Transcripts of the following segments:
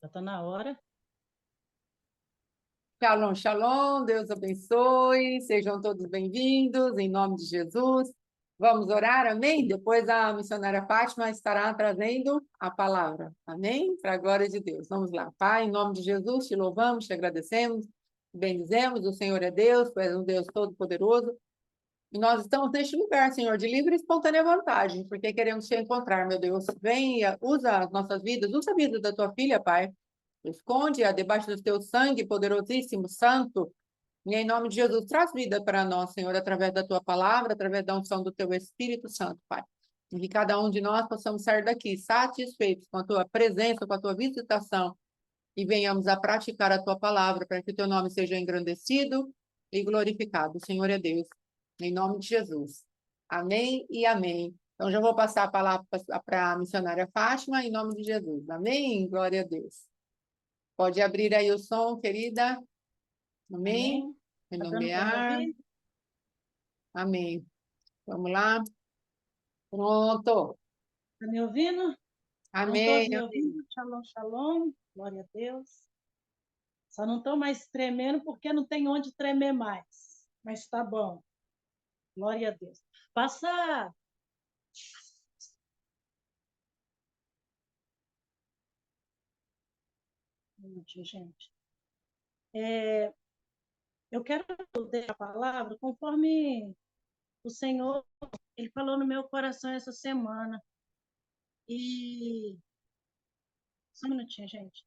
Já está na hora. Shalom, shalom, Deus abençoe, sejam todos bem-vindos, em nome de Jesus. Vamos orar, amém? Depois a missionária Fátima estará trazendo a palavra, amém? Para a glória de Deus. Vamos lá, Pai, em nome de Jesus, te louvamos, te agradecemos, te bendizemos, o Senhor é Deus, tu és um Deus todo-poderoso, e nós estamos neste lugar, Senhor, de livre e espontânea vontade, porque queremos te encontrar, meu Deus. Venha, usa as nossas vidas, usa a vida da tua filha, Pai. Esconde-a debaixo do teu sangue, poderosíssimo, santo. E em nome de Jesus, traz vida para nós, Senhor, através da tua palavra, através da unção do teu Espírito Santo, Pai. E que cada um de nós possamos sair daqui satisfeitos com a tua presença, com a tua visitação, e venhamos a praticar a tua palavra, para que o teu nome seja engrandecido e glorificado. O Senhor é Deus. Em nome de Jesus. Amém e amém. Então, já vou passar a palavra para a missionária Fátima, em nome de Jesus. Amém? Glória a Deus. Pode abrir aí o som, querida. Amém? Amém? Está dando para me Renomear. ouvir? Amém. Vamos lá. Pronto. Está me ouvindo? Estão todos Amém. me Amém. ouvindo? Shalom, shalom. Glória a Deus. Só não estou mais tremendo porque não tem onde tremer mais. Mas está bom. Glória a Deus. Passa. Um minutinho, gente. Eu quero ler a palavra conforme o Senhor ele falou no meu coração essa semana. E. Só um minutinho, gente.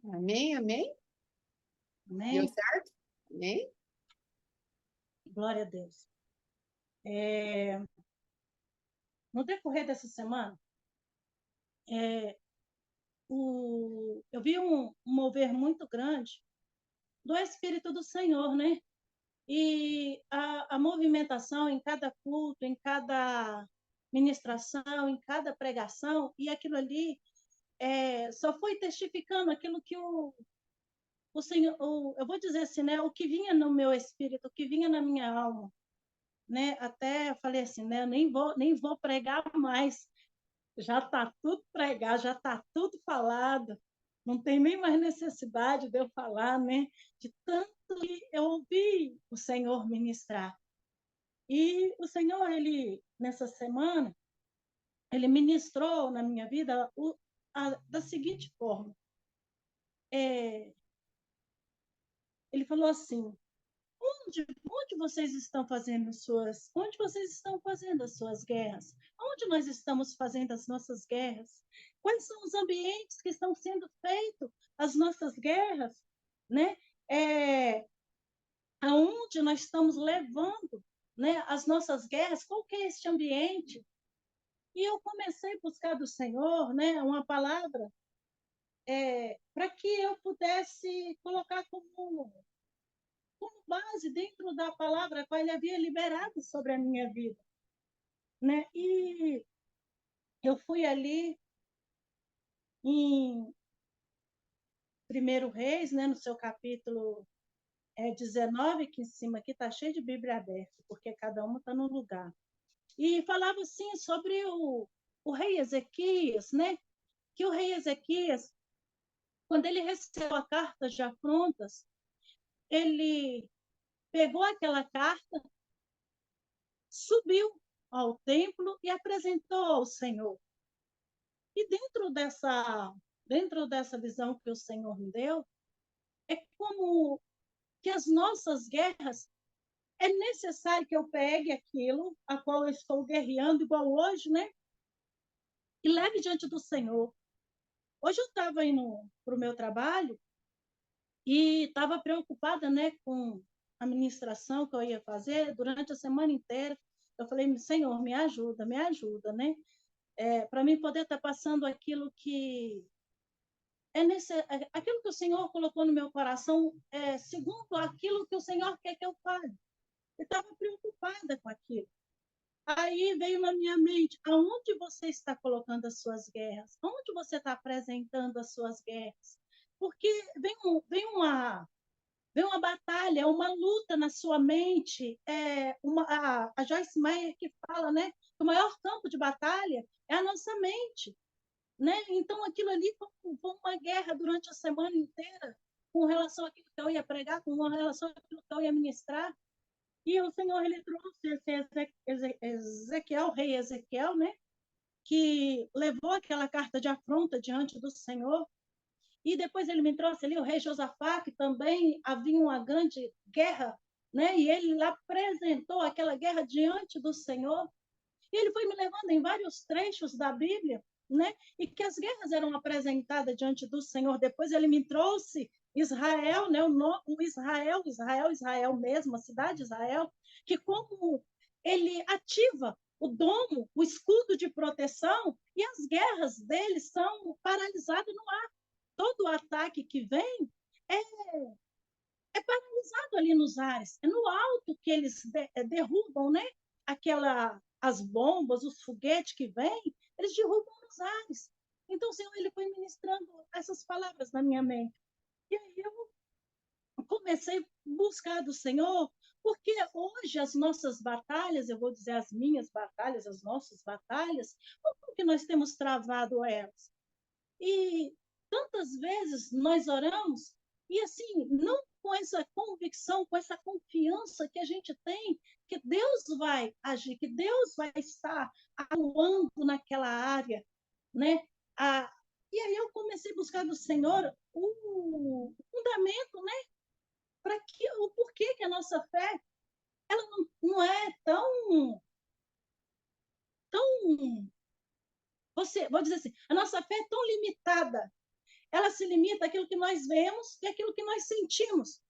Amém. Amém. Deu Amém? certo? Amém. Glória a Deus. No decorrer dessa semana, eu vi um mover muito grande do Espírito do Senhor, né? E a movimentação em cada culto, em cada ministração, em cada pregação, e aquilo ali só foi testificando aquilo que o Senhor, eu vou dizer assim, né? O que vinha no meu espírito, o que vinha na minha alma, né? Até eu falei assim, né? Eu nem vou pregar mais, já está tudo pregado, já está tudo falado, não tem nem mais necessidade de eu falar, né? De tanto que eu ouvi o Senhor ministrar. E o Senhor, ele, nessa semana, ele ministrou na minha vida da seguinte forma. Ele falou assim, onde vocês estão fazendo as suas guerras? Onde nós estamos fazendo as nossas guerras? Quais são os ambientes que estão sendo feitos as nossas guerras, né? Aonde nós estamos levando, né, as nossas guerras? Qual que é este ambiente? E eu comecei a buscar do Senhor, né, uma palavra para que eu pudesse colocar como base dentro da palavra que ele havia liberado sobre a minha vida, né? E eu fui ali em Primeiro Reis, né, no seu capítulo 19, que em cima aqui está cheio de Bíblia aberta, porque cada uma está no lugar. E falava assim sobre o rei Ezequias, né? Que o rei Ezequias, quando ele recebeu a carta já prontas, ele pegou aquela carta, subiu ao templo e apresentou ao Senhor. E dentro dessa visão que o Senhor me deu, é como que as nossas guerras, é necessário que eu pegue aquilo a qual eu estou guerreando, igual hoje, né? E leve diante do Senhor. Hoje eu estava indo para o meu trabalho e estava preocupada, né, com a ministração que eu ia fazer durante a semana inteira. Eu falei, Senhor, me ajuda, né? Para mim poder estar passando aquilo que aquilo que o Senhor colocou no meu coração, segundo aquilo que o Senhor quer que eu fale. Eu estava preocupada com aquilo. Aí veio na minha mente, aonde você está colocando as suas guerras? Aonde você está apresentando as suas guerras? Porque vem uma batalha, uma luta na sua mente. A Joyce Meyer que fala, né, que o maior campo de batalha é a nossa mente, né? Então, aquilo ali foi uma guerra durante a semana inteira, com relação àquilo que eu ia pregar, com relação àquilo que eu ia ministrar. E o Senhor, ele trouxe esse Ezequiel, rei Ezequiel, né? Que levou aquela carta de afronta diante do Senhor. E depois ele me trouxe ali o rei Josafá, que também havia uma grande guerra, né? E ele lá apresentou aquela guerra diante do Senhor. E ele foi me levando em vários trechos da Bíblia, né? E que as guerras eram apresentadas diante do Senhor. Depois ele me trouxe Israel, né? O Israel mesmo, a cidade de Israel, que como ele ativa o domo, o escudo de proteção, e as guerras deles são paralisadas no ar. Todo ataque que vem é, é paralisado ali nos ares. É no alto que eles derrubam, né? As bombas, os foguetes que vêm, eles derrubam nos ares. Então, o Senhor, ele foi ministrando essas palavras na minha mente. E aí eu comecei a buscar do Senhor, porque hoje as nossas batalhas, eu vou dizer as minhas batalhas, as nossas batalhas, como que nós temos travado elas? E tantas vezes nós oramos, e assim, não com essa convicção, com essa confiança que a gente tem, que Deus vai agir, que Deus vai estar atuando naquela área, né? E aí eu comecei a buscar do Senhor o fundamento, né? Para que o porquê que a nossa fé ela não é tão vou dizer assim, a nossa fé é tão limitada. Ela se limita àquilo que nós vemos e àquilo que nós sentimos.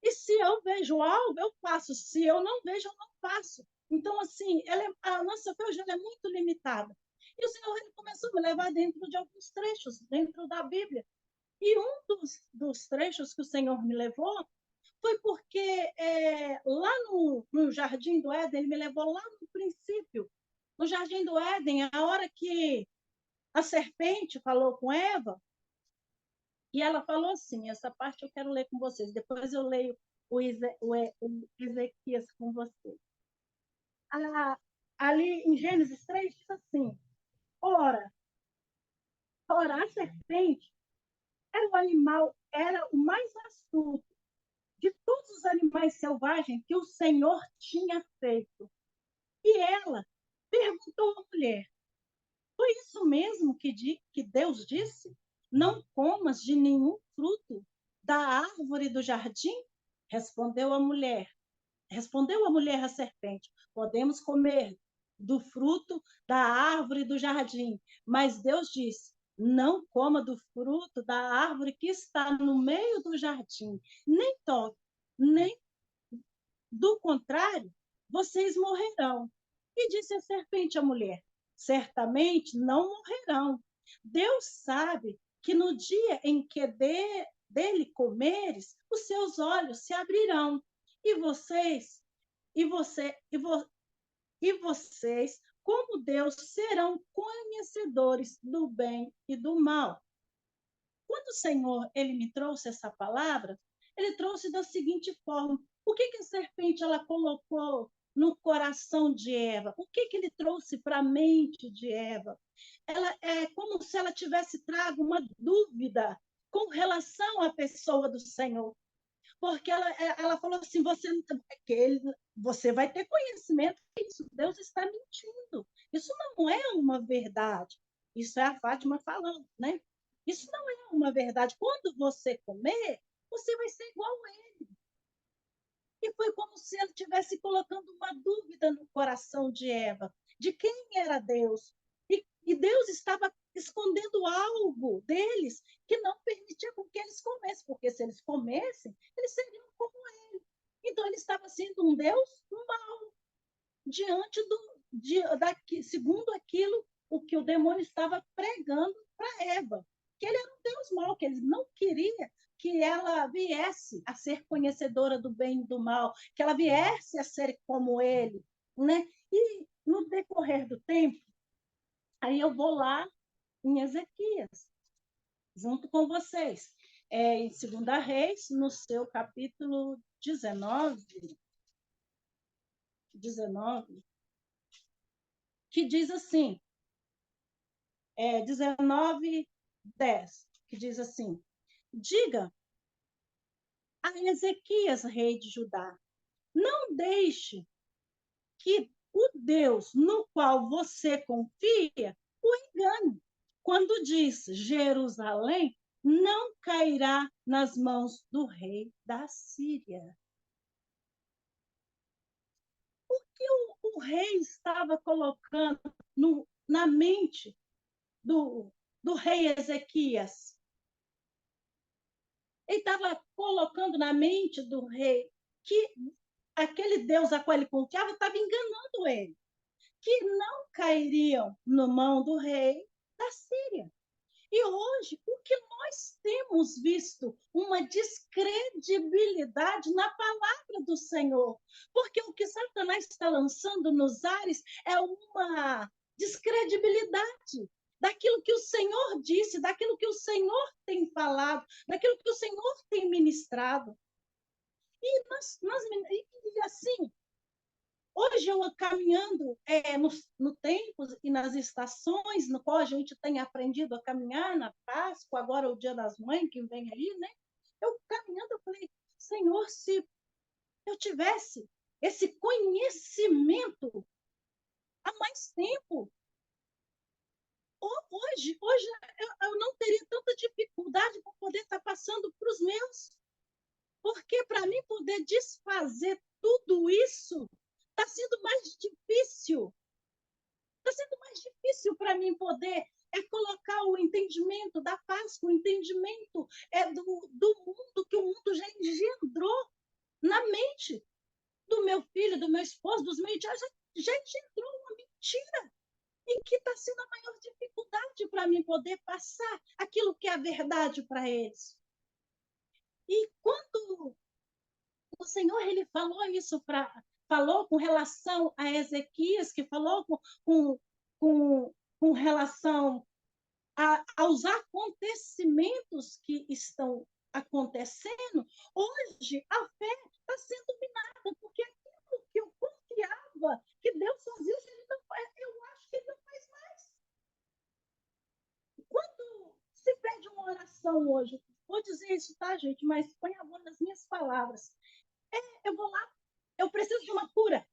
E se eu vejo algo, eu faço. Se eu não vejo, eu não faço. Então, assim, a nossa fé hoje é muito limitada. E o Senhor ele começou a me levar dentro de alguns trechos, dentro da Bíblia. E um dos trechos que o Senhor me levou foi porque lá no Jardim do Éden, ele me levou lá no princípio. No Jardim do Éden, a hora que a serpente falou com Eva, e ela falou assim, essa parte eu quero ler com vocês, depois eu leio o Ezequias com vocês. Ali em Gênesis 3 diz assim, ora, a serpente era o mais astuto de todos os animais selvagens que o Senhor tinha feito. E ela perguntou à mulher, foi isso mesmo que Deus disse? Não comas de nenhum fruto da árvore do jardim? Respondeu a mulher. Respondeu a mulher à serpente: podemos comer do fruto da árvore do jardim. Mas Deus disse: não coma do fruto da árvore que está no meio do jardim, nem toque, nem do contrário, vocês morrerão. E disse a serpente à mulher: certamente não morrerão. Deus sabe que no dia em que dele comeres, os seus olhos se abrirão e vocês e você e vocês, como Deus, serão conhecedores do bem e do mal. Quando o Senhor ele me trouxe essa palavra, ele trouxe da seguinte forma: o que a serpente ela colocou no coração de Eva? O que ele trouxe para a mente de Eva? Ela é como se ela tivesse trago uma dúvida com relação à pessoa do Senhor. Porque ela falou assim: você vai ter conhecimento disso, Deus está mentindo. Isso não é uma verdade. Isso é a Fátima falando, né? Isso não é uma verdade. Quando você comer, você vai ser igual a ele. E foi como se ele estivesse colocando uma dúvida no coração de Eva, de quem era Deus. E Deus estava escondendo algo deles que não permitia com que eles comessem, porque se eles comessem, eles seriam como ele. Então ele estava sendo um Deus mau, diante segundo aquilo o que o demônio estava pregando para Eva, que ele era um Deus mau, que ele não queria que ela viesse a ser conhecedora do bem e do mal, que ela viesse a ser como ele, né? E no decorrer do tempo, aí eu vou lá em Ezequias, junto com vocês. Em 2 Reis, no seu capítulo 19, que diz assim, 19, 10, que diz assim, diga a Ezequias, rei de Judá, não deixe que o Deus no qual você confia o engane. Quando diz Jerusalém não cairá nas mãos do rei da Síria. O que o rei estava colocando na mente do rei Ezequias? Ele estava colocando na mente do rei que aquele Deus a qual ele confiava estava enganando ele, que não cairiam na mão do rei da Síria. E hoje, o que nós temos visto? Uma descredibilidade na palavra do Senhor. Porque o que Satanás está lançando nos ares é uma descredibilidade daquilo que o Senhor disse, daquilo que o Senhor tem falado, daquilo que o Senhor tem ministrado. E assim, hoje eu caminhando no tempo e nas estações no qual a gente tem aprendido a caminhar, na Páscoa, agora o Dia das Mães que vem aí, né? Eu caminhando, eu falei, Senhor, se eu tivesse esse conhecimento há mais tempo, hoje eu não teria tanta dificuldade para poder estar passando para os meus. Porque para mim poder desfazer tudo isso está sendo mais difícil. Está sendo mais difícil para mim poder colocar o entendimento da Páscoa, o entendimento do mundo, que o mundo já engendrou na mente do meu filho, do meu esposo, dos meus já engendrou uma mentira em que está sendo a maior dificuldade para mim poder passar aquilo que é a verdade para eles. E quando o Senhor ele falou isso falou com relação a Ezequias, que falou com relação aos acontecimentos que estão acontecendo, hoje a fé está sendo minada, porque aquilo que eu confiava que Deus fazia, eu acho que ele não faz mais. Quando se pede uma oração hoje, vou dizer isso, tá, gente? Mas põe a mão nas minhas palavras. Eu vou lá, eu preciso de uma cura.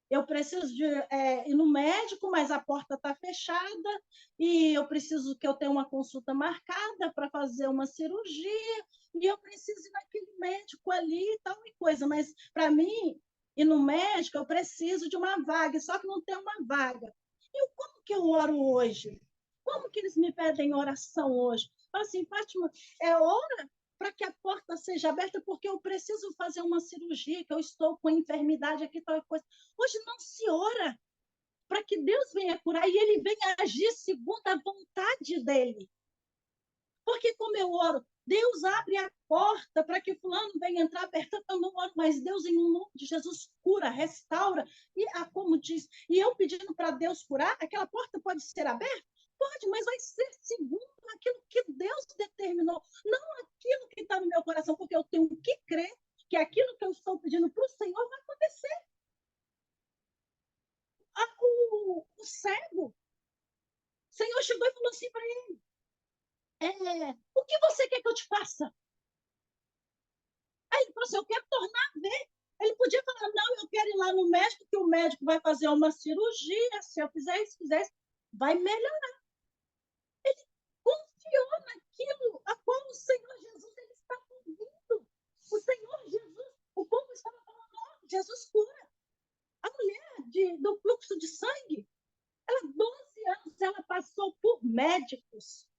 Eu preciso de ir no médico, mas a porta está fechada e eu preciso que eu tenha uma consulta marcada para fazer uma cirurgia e eu preciso ir naquele médico ali e tal e coisa. Mas, para mim, ir no médico, eu preciso de uma vaga, só que não tem uma vaga. E como que eu oro hoje? Como que eles me pedem oração hoje? Fala assim, Fátima, ora para que a porta seja aberta, porque eu preciso fazer uma cirurgia, que eu estou com enfermidade aqui, tal coisa. Hoje não se ora para que Deus venha curar e ele venha agir segundo a vontade dele. Porque como eu oro, Deus abre a porta para que fulano venha entrar aberta, eu não oro, mas Deus, em nome de Jesus, cura, restaura, e como diz, e eu pedindo para Deus curar, aquela porta pode ser aberta? Pode, mas vai ser segundo aquilo que Deus determinou, não aquilo que está no meu coração, porque eu tenho que crer que aquilo que eu estou pedindo para o Senhor vai acontecer. O cego, o Senhor chegou e falou assim para ele, o que você quer que eu te faça? Aí ele falou assim, eu quero tornar a ver. Ele podia falar, não, eu quero ir lá no médico, que o médico vai fazer uma cirurgia, se eu fizer isso, vai melhorar. Ele confiou naquilo a qual o Senhor Jesus ele estava ouvindo. O Senhor Jesus, o povo estava falando, oh, Jesus cura. A mulher do fluxo de sangue, ela 12 anos, ela passou por médicos,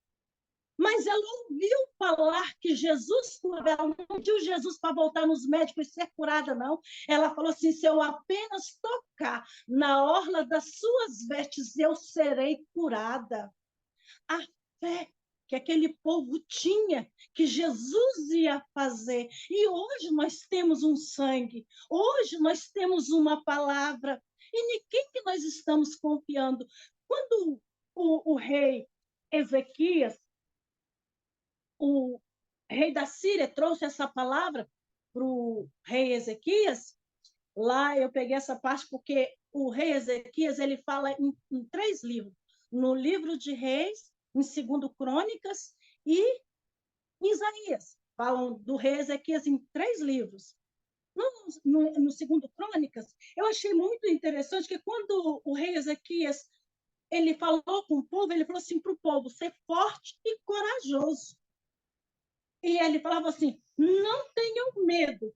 mas ela ouviu falar que Jesus curava, ela não pediu Jesus para voltar nos médicos e ser curada, não. Ela falou assim, se eu apenas tocar na orla das suas vestes, eu serei curada. A fé que aquele povo tinha, que Jesus ia fazer. E hoje nós temos um sangue, hoje nós temos uma palavra. E em quem que nós estamos confiando? Quando o rei Ezequias, o rei da Síria, trouxe essa palavra para o rei Ezequias, lá eu peguei essa parte porque o rei Ezequias ele fala em 3 livros. No livro de Reis, em 2 Crônicas e em Isaías. Falam do rei Ezequias em 3 livros. No 2 Crônicas, eu achei muito interessante que quando o rei Ezequias ele falou com o povo, ele falou assim para o povo, ser forte e corajoso. E ele falava assim, não tenham medo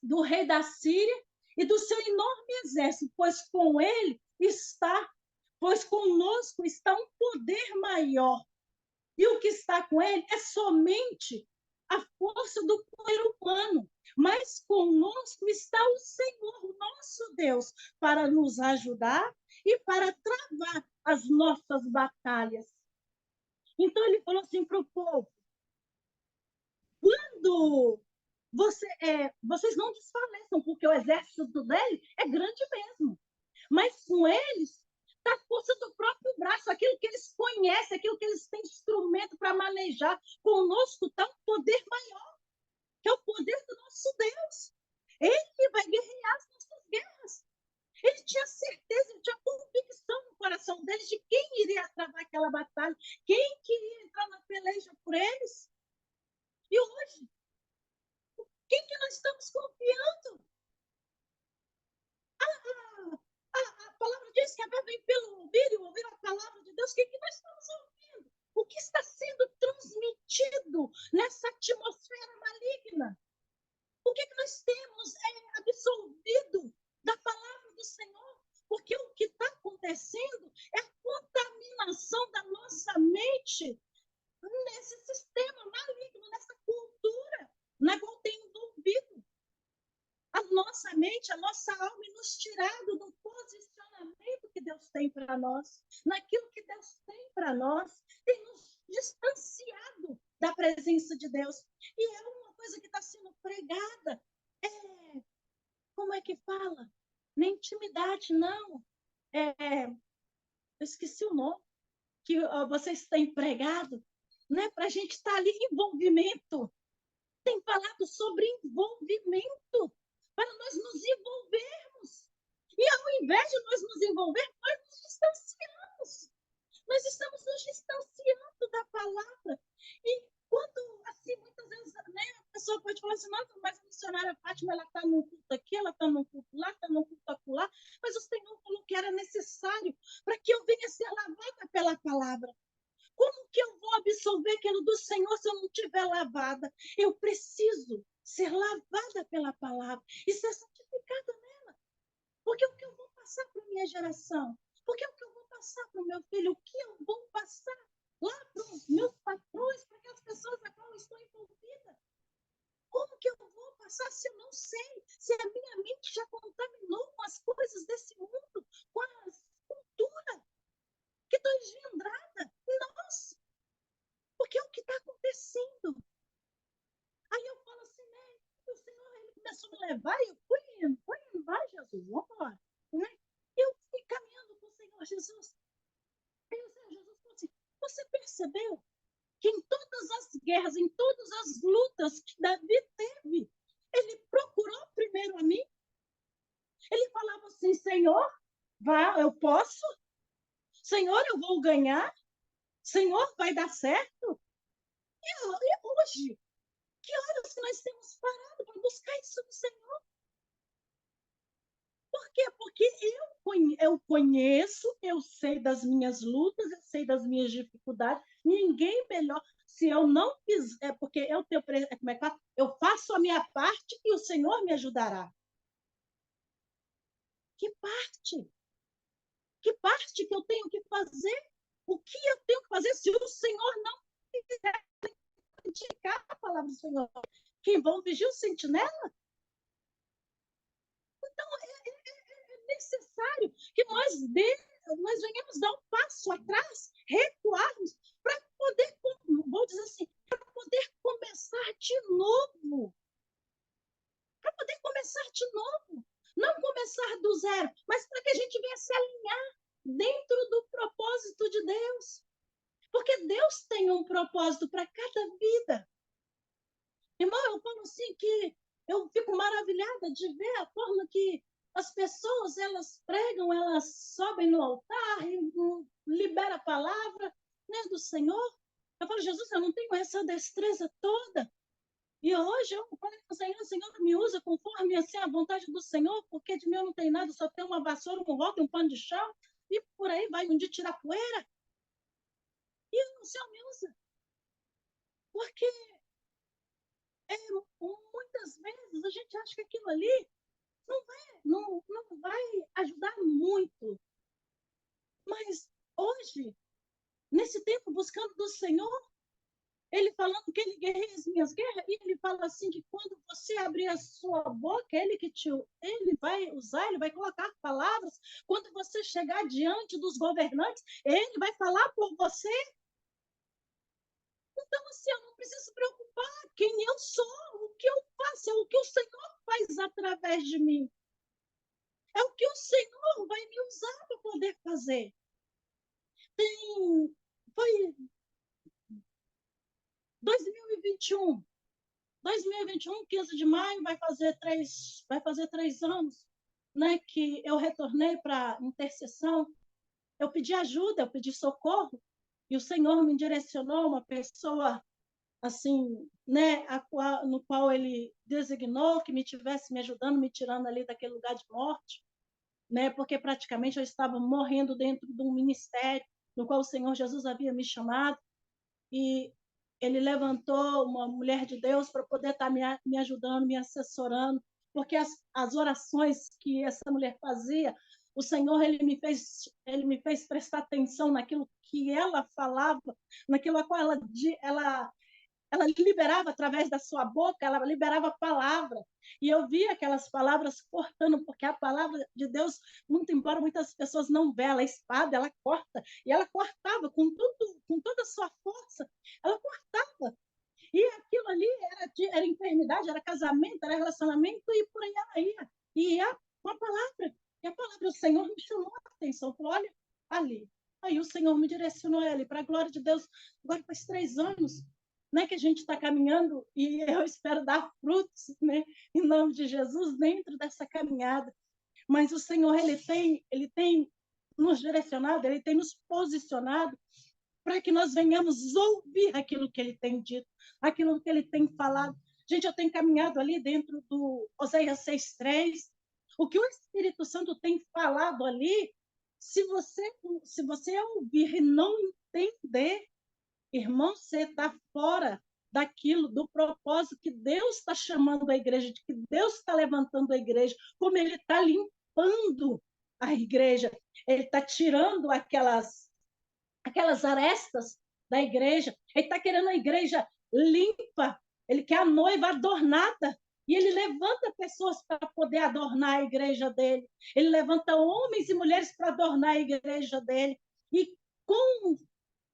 do rei da Síria e do seu enorme exército, pois conosco está um poder maior. E o que está com ele é somente a força do poder humano, mas conosco está o Senhor, o nosso Deus, para nos ajudar e para travar as nossas batalhas. Então ele falou assim para o povo, quando vocês não desfaleçam, porque o exército dele é grande mesmo. Mas com eles está a força do próprio braço, aquilo que eles conhecem, aquilo que eles têm instrumento para manejar. Conosco está um poder maior, que é o poder do nosso Deus. Ele vai guerrear as nossas guerras. Ele tinha certeza, ele tinha convicção no coração deles de quem iria travar aquela batalha, quem queria entrar na peleja por eles. E hoje, quem que nós estamos confiando? A palavra diz que a fé vem pelo ouvir e ouvir a palavra de Deus. O que nós estamos ouvindo? O que está sendo transmitido nessa atmosfera maligna? O que nós temos absorvido da palavra do Senhor? Porque o que está acontecendo é a contaminação da nossa mente nesse sistema maligno, nessa cultura na qual tem envolvido a nossa mente, a nossa alma e nos tirado do posicionamento que Deus tem para nós, naquilo que Deus tem para nós, tem nos distanciado da presença de Deus. E é uma coisa que está sendo pregada, como é que fala? Nem intimidade, não. Eu esqueci o nome, que vocês têm pregado, né? Para a gente estar ali, envolvimento. Tem falado sobre envolvimento, para nós nos envolvermos. E ao invés de nós nos envolvermos, nós nos distanciamos. Nós estamos nos distanciando da palavra. E quando, assim, muitas vezes, né, a pessoa pode falar assim, nossa, mas a missionária Fátima, ela está num culto aqui, ela está num culto lá, está num culto acolá, mas o Senhor falou que era necessário para que eu venha ser lavada pela palavra. Como que eu vou absorver aquilo do Senhor se eu não estiver lavada? Eu preciso ser lavada pela palavra e ser santificada nela. Porque o que eu vou passar para a minha geração? Porque o que eu vou passar para o meu filho? O que eu vou passar lá para os meus patrões, para aquelas pessoas a qual eu estou envolvida? Como que eu vou passar se eu não sei? Se a minha mente já contaminou com as coisas desse mundo, com a cultura que estou engendrada em nós? Porque é o que está acontecendo. Aí eu falo assim, né? O Senhor ele começou a me levar e eu fui indo, vai, Jesus, vamos embora. Né? Eu fui caminhando com o Senhor Jesus. Aí o Senhor Jesus falou assim, você percebeu que em todas as guerras, em todas as lutas que Davi teve, ele procurou primeiro a mim? Ele falava assim, Senhor, vá, eu posso? Senhor, eu vou ganhar? Senhor, vai dar certo? E hoje, que horas que nós temos parado para buscar isso do Senhor? Por quê? Porque eu conheço, eu sei das minhas lutas, eu sei das minhas dificuldades. Ninguém melhor. Se eu não fizer, porque eu tenho, como é que eu faço a minha parte e o Senhor me ajudará. Que parte? Que parte que eu tenho que fazer? O que eu tenho que fazer se o Senhor não quiser indicar a palavra do Senhor? Que vão vigiar o sentinela? Então, é necessário que nós venhamos dar um passo atrás, começar do zero, mas para que a gente venha se alinhar dentro do propósito de Deus. Porque Deus tem um propósito para cada vida. Irmão, eu falo assim que eu fico maravilhada de ver a forma que as pessoas, elas pregam, elas sobem no altar e liberam a palavra, né, do Senhor. Eu falo, Jesus, eu não tenho essa destreza toda. E hoje eu falei com o Senhor, me usa conforme assim, a vontade do Senhor, porque de mim eu não tenho nada, só tenho uma vassoura, um rodo, um pano de chão, e por aí vai um dia tirar poeira. E o Senhor me usa. Porque muitas vezes a gente acha que aquilo ali não vai ajudar muito. Mas hoje, nesse tempo, buscando do Senhor, ele falando que ele guerreia as minhas guerras, e ele fala assim que quando você abrir a sua boca, ele vai usar, ele vai colocar palavras. Quando você chegar diante dos governantes, ele vai falar por você. Então, assim, eu não preciso se preocupar quem eu sou, o que eu faço, é o que o Senhor faz através de mim. É o que o Senhor vai me usar para poder fazer. Foi 2021. 2021, 15 de maio, vai fazer 3 anos, né, que eu retornei para intercessão. Eu pedi ajuda, eu pedi socorro, e o Senhor me direcionou uma pessoa assim, né, no qual ele designou que me tivesse me ajudando, me tirando ali daquele lugar de morte, né, porque praticamente eu estava morrendo dentro de um ministério no qual o Senhor Jesus havia me chamado, e ele levantou uma mulher de Deus para poder estar me ajudando, me assessorando, porque as orações que essa mulher fazia, o Senhor ele me fez prestar atenção naquilo que ela falava, naquilo a qual ela liberava através da sua boca, ela liberava a palavra. E eu via aquelas palavras cortando, porque a palavra de Deus, muito embora muitas pessoas não vejam, a espada, ela corta. E ela cortava com toda a sua força, ela cortava. E aquilo ali era enfermidade, era casamento, era relacionamento, e por aí ela ia. E ia com a palavra. E a palavra do Senhor me chamou a atenção. Falou, olha, ali. Aí o Senhor me direcionou a ele, para a glória de Deus. Agora faz 3 anos, né, que a gente está caminhando, e eu espero dar frutos, né, em nome de Jesus, dentro dessa caminhada. Mas o Senhor, ele tem nos direcionado, ele tem nos posicionado para que nós venhamos ouvir aquilo que ele tem dito, aquilo que ele tem falado. Gente, eu tenho caminhado ali dentro do Oséias 6:3, o que o Espírito Santo tem falado ali, se você ouvir e não entender, irmão, você está fora daquilo, do propósito que Deus está chamando a igreja, de que Deus está levantando a igreja, como ele está limpando a igreja, ele está tirando aquelas arestas da igreja, ele está querendo a igreja limpa, ele quer a noiva adornada, e ele levanta pessoas para poder adornar a igreja dele, ele levanta homens e mulheres para adornar a igreja dele, e com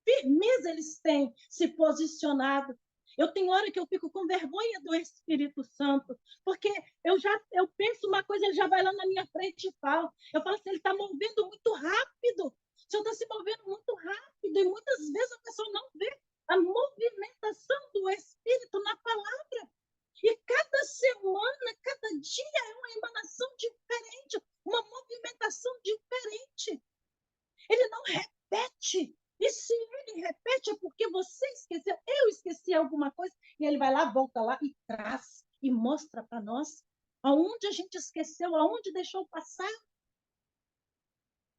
firmeza eles têm se posicionado. Eu tenho hora que eu fico com vergonha do Espírito Santo, porque eu penso uma coisa, ele já vai lá na minha frente e fala. Eu falo assim, ele está movendo muito rápido. O Senhor está se movendo muito rápido, e muitas vezes a pessoa não vê a movimentação do Espírito na palavra. E cada semana, cada dia é uma emanação diferente, uma movimentação diferente. Ele não repete. E se ele repete, é porque você esqueceu, eu esqueci alguma coisa, e ele vai lá, volta lá e traz, e mostra para nós aonde a gente esqueceu, aonde deixou passar.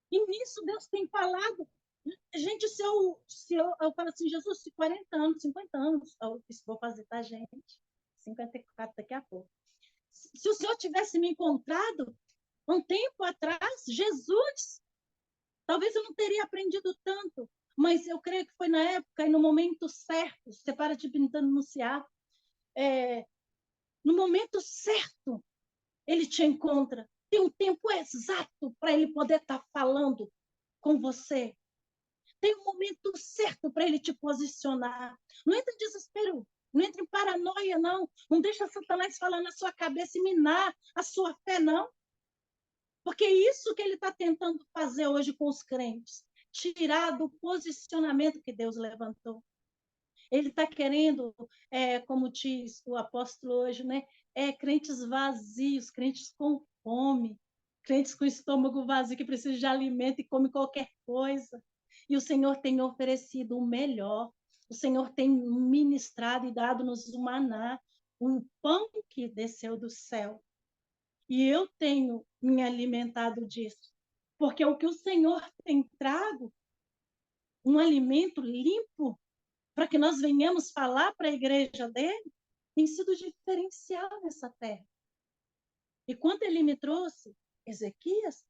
E nisso Deus tem falado. Gente, eu falo assim, Jesus, se 40 anos, 50 anos, isso vou fazer, tá, gente? 54 daqui a pouco. Se o Senhor tivesse me encontrado um tempo atrás, Jesus, talvez eu não teria aprendido tanto, mas eu creio que foi na época e no momento certo. Você para de anunciar. No momento certo, ele te encontra. Tem um tempo exato para ele poder estar falando com você. Tem um momento certo para ele te posicionar. Não entra em desespero, não entra em paranoia, não. Não deixa Satanás falar na sua cabeça e minar a sua fé, não. Porque é isso que ele está tentando fazer hoje com os crentes, tirar do posicionamento que Deus levantou. Ele está querendo, como diz o apóstolo hoje, né? Crentes vazios, crentes com fome, crentes com estômago vazio que precisam de alimento e come qualquer coisa. E o Senhor tem oferecido o melhor. O Senhor tem ministrado e dado-nos o maná, um pão que desceu do céu. E eu tenho me alimentado disso. Porque o que o Senhor tem trago, um alimento limpo, para que nós venhamos falar para a igreja dele, tem sido diferencial nessa terra. E quando ele me trouxe Ezequias,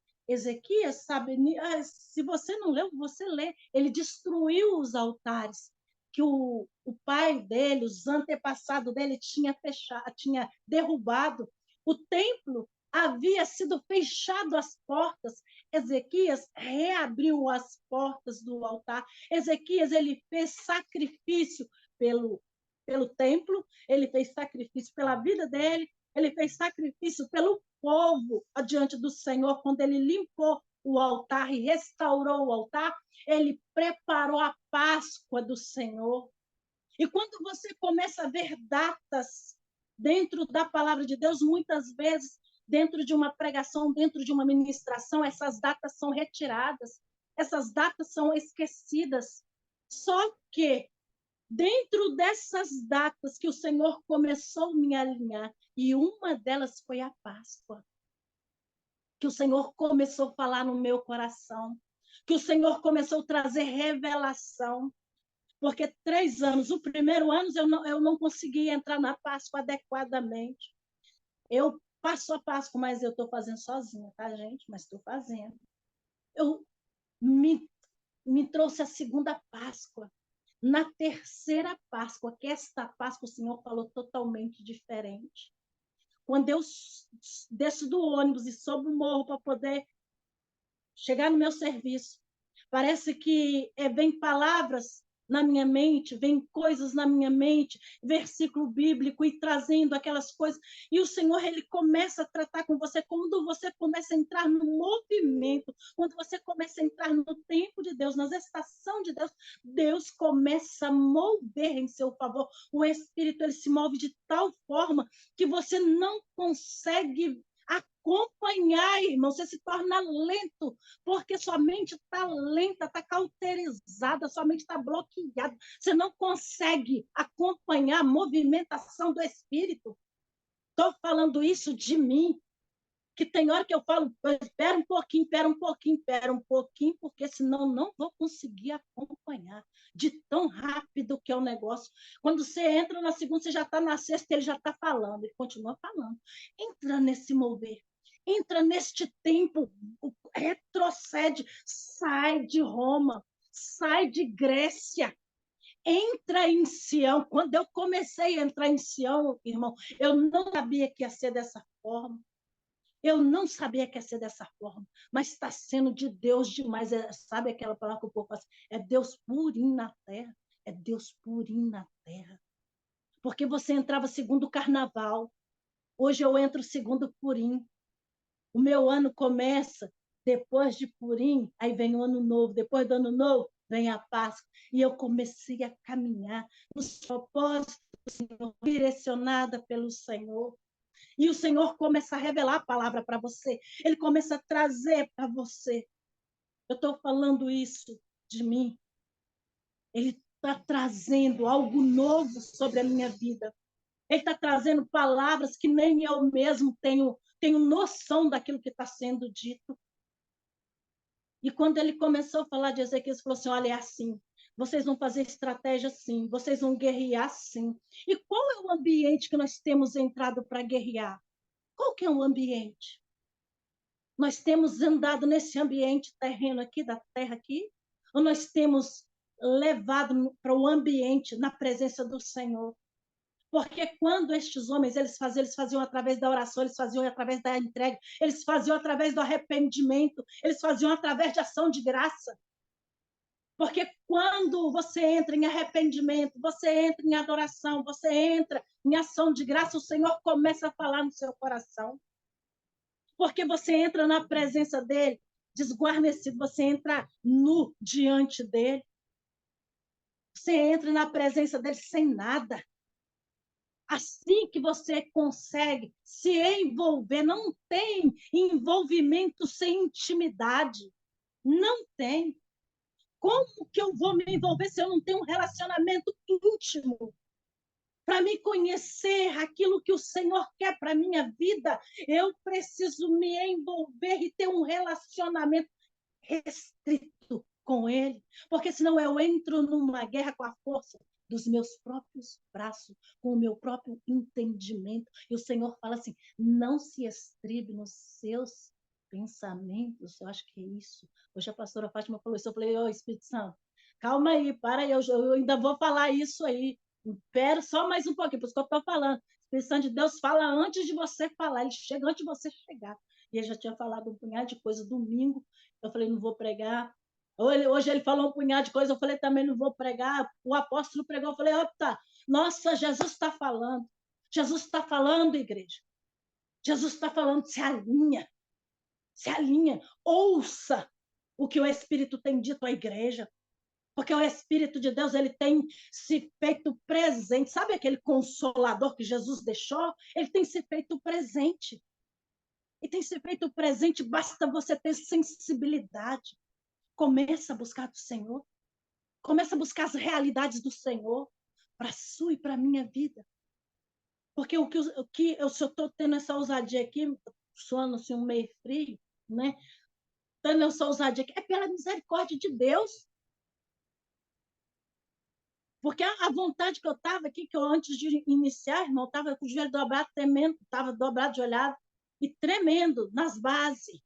sabe, se você não leu, você lê. Ele destruiu os altares que o pai dele, os antepassados dele, tinha derrubado. O templo havia sido fechado as portas. Ezequias reabriu as portas do altar. Ezequias, ele fez sacrifício pelo templo, ele fez sacrifício pela vida dele, ele fez sacrifício pelo povo adiante do Senhor. Quando ele limpou o altar e restaurou o altar, ele preparou a Páscoa do Senhor. E quando você começa a ver datas dentro da palavra de Deus, muitas vezes, dentro de uma pregação, dentro de uma ministração, essas datas são retiradas, essas datas são esquecidas. Só que dentro dessas datas que o Senhor começou a me alinhar, e uma delas foi a Páscoa, que o Senhor começou a falar no meu coração, que o Senhor começou a trazer revelação, porque 3 anos, o primeiro ano eu não consegui entrar na Páscoa adequadamente. Eu passo a Páscoa, mas eu estou fazendo sozinha, tá, gente? Mas estou fazendo. Eu me trouxe a segunda Páscoa. Na terceira Páscoa, que esta Páscoa o Senhor falou totalmente diferente. Quando eu desço do ônibus e sobo o morro para poder chegar no meu serviço, parece que vem palavras na minha mente, vem coisas na minha mente, versículo bíblico, e trazendo aquelas coisas. E o Senhor, ele começa a tratar com você quando você começa a entrar no movimento, quando você começa a entrar no tempo de Deus, na estação de Deus, Deus começa a mover em seu favor. O Espírito, ele se move de tal forma que você não consegue acompanhar, irmão, você se torna lento, porque sua mente está lenta, está cauterizada, sua mente está bloqueada, você não consegue acompanhar a movimentação do Espírito. Estou falando isso de mim, que tem hora que eu falo, espera um pouquinho, porque senão não vou conseguir acompanhar de tão rápido que é o negócio. Quando você entra na segunda, você já está na sexta, ele já está falando, ele continua falando. Entra nesse mover, entra neste tempo, retrocede, sai de Roma, sai de Grécia, entra em Sião. Quando eu comecei a entrar em Sião, irmão, eu não sabia que ia ser dessa forma. Eu não sabia que ia ser dessa forma, mas está sendo de Deus demais. Sabe aquela palavra que o povo fala assim? É Deus purinho na terra. É Deus purinho na terra. Porque você entrava segundo o carnaval. Hoje eu entro segundo Purim. O meu ano começa depois de Purim, aí vem o ano novo. Depois do ano novo, vem a Páscoa. E eu comecei a caminhar nos propósitos do Senhor, direcionada pelo Senhor. E o Senhor começa a revelar a palavra para você. Ele começa a trazer para você. Eu estou falando isso de mim. Ele está trazendo algo novo sobre a minha vida. Ele está trazendo palavras que nem eu mesmo tenho noção daquilo que está sendo dito. E quando ele começou a falar de Ezequias, ele falou assim, olha, é assim. Vocês vão fazer estratégia assim, vocês vão guerrear assim. E qual é o ambiente que nós temos entrado para guerrear? Qual que é o ambiente? Nós temos andado nesse ambiente terreno aqui, da terra aqui? Ou nós temos levado para o ambiente na presença do Senhor? Porque quando estes homens, eles faziam através da oração, eles faziam através da entrega, eles faziam através do arrependimento, eles faziam através de ação de graça. Porque quando você entra em arrependimento, você entra em adoração, você entra em ação de graça, o Senhor começa a falar no seu coração. porque você entra na presença dele, desguarnecido, você entra nu diante dele. Você entra na presença dele sem nada. Assim que você consegue se envolver, não tem envolvimento sem intimidade. Não tem. Como que eu vou me envolver se eu não tenho um relacionamento íntimo? Para me conhecer aquilo que o Senhor quer para a minha vida, eu preciso me envolver e ter um relacionamento restrito com Ele, porque senão eu entro numa guerra com a força dos meus próprios braços, com o meu próprio entendimento. E o Senhor fala assim: não se estribe nos seus pensamentos. Eu acho que é isso. Hoje a pastora Fátima falou isso. Eu falei: ô Espírito Santo, calma aí, para aí, eu ainda vou falar isso aí. Espera só mais um pouquinho, por isso que eu estou falando. O Espírito Santo de Deus fala antes de você falar, ele chega antes de você chegar. E ele já tinha falado um punhado de coisa domingo. Eu falei, não vou pregar. Hoje ele falou um punhado de coisa, eu falei, também não vou pregar. O apóstolo pregou, eu falei, opa, nossa, Jesus está falando. Jesus está falando, igreja. Jesus está falando, se alinha, ouça o que o Espírito tem dito à igreja. Porque o Espírito de Deus, ele tem se feito presente. Sabe aquele consolador que Jesus deixou? Ele tem se feito presente. E tem se feito presente, basta você ter sensibilidade. Começa a buscar do Senhor. Começa a buscar as realidades do Senhor para a sua e para a minha vida. Porque o que eu só estou tendo essa ousadia aqui, soando assim um meio frio, né? Tendo essa ousadia aqui, é pela misericórdia de Deus. Porque a vontade que eu estava aqui, que eu antes de iniciar, irmão, estava com o joelho dobrado, tremendo, estava dobrado de olhar e tremendo nas bases.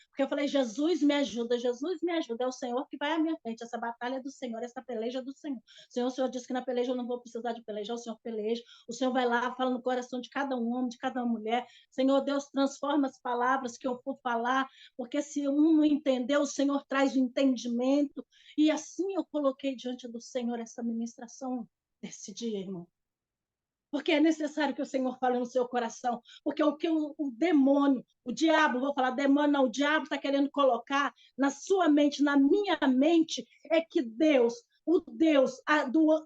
Porque eu falei, Jesus me ajuda, é o Senhor que vai à minha frente, essa batalha é do Senhor, essa peleja é do Senhor. O Senhor disse que na peleja eu não vou precisar de pelejar, o Senhor peleja, o Senhor vai lá, fala no coração de cada um homem, de cada mulher, Senhor Deus, transforma as palavras que eu for falar, porque se um não entender, o Senhor traz o entendimento, e assim eu coloquei diante do Senhor essa ministração desse dia, irmão. Porque é necessário que o Senhor fale no seu coração. Porque o que o demônio, o diabo, vou falar demônio, não, o diabo está querendo colocar na sua mente, na minha mente, é que Deus, o Deus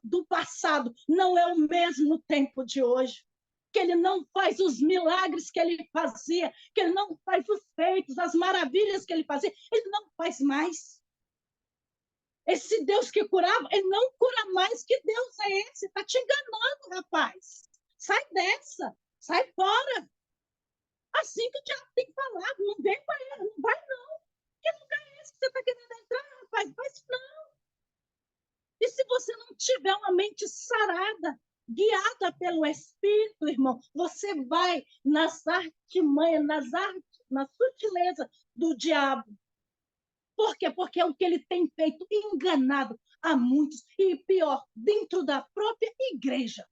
do passado, não é o mesmo no tempo de hoje. Que ele não faz os milagres que ele fazia, que ele não faz os feitos, as maravilhas que ele fazia, ele não faz mais. Esse Deus que curava, ele não cura mais. Que Deus é esse? Está te enganando, rapaz. Sai dessa. Sai fora. Assim que o diabo tem que falar. Não vem para ele. Não vai, não. Que lugar é esse que você está querendo entrar, rapaz? Vai não. E se você não tiver uma mente sarada, guiada pelo Espírito, irmão, você vai nas artimanhas, na sutileza do diabo. Por quê? Porque é o que ele tem feito, enganado a muitos. E pior, dentro da própria igreja.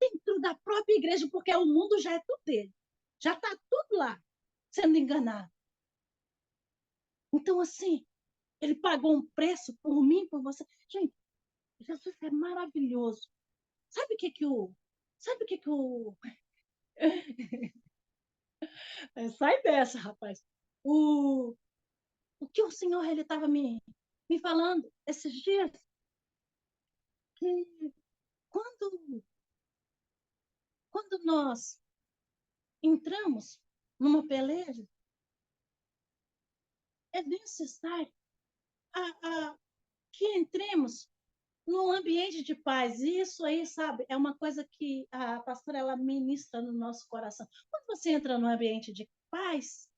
Dentro da própria igreja, porque o mundo já é tudo dele. Já está tudo lá, sendo enganado. Então, assim, ele pagou um preço por mim, por você. Gente, Jesus é maravilhoso. Sabe o que que o... Sabe o que que o... Sai dessa, rapaz. O que o Senhor ele estava me falando esses dias, que quando nós entramos numa peleja, é necessário que entremos num ambiente de paz. E isso aí, sabe, é uma coisa que a pastora ela ministra no nosso coração. Quando você entra num ambiente de paz,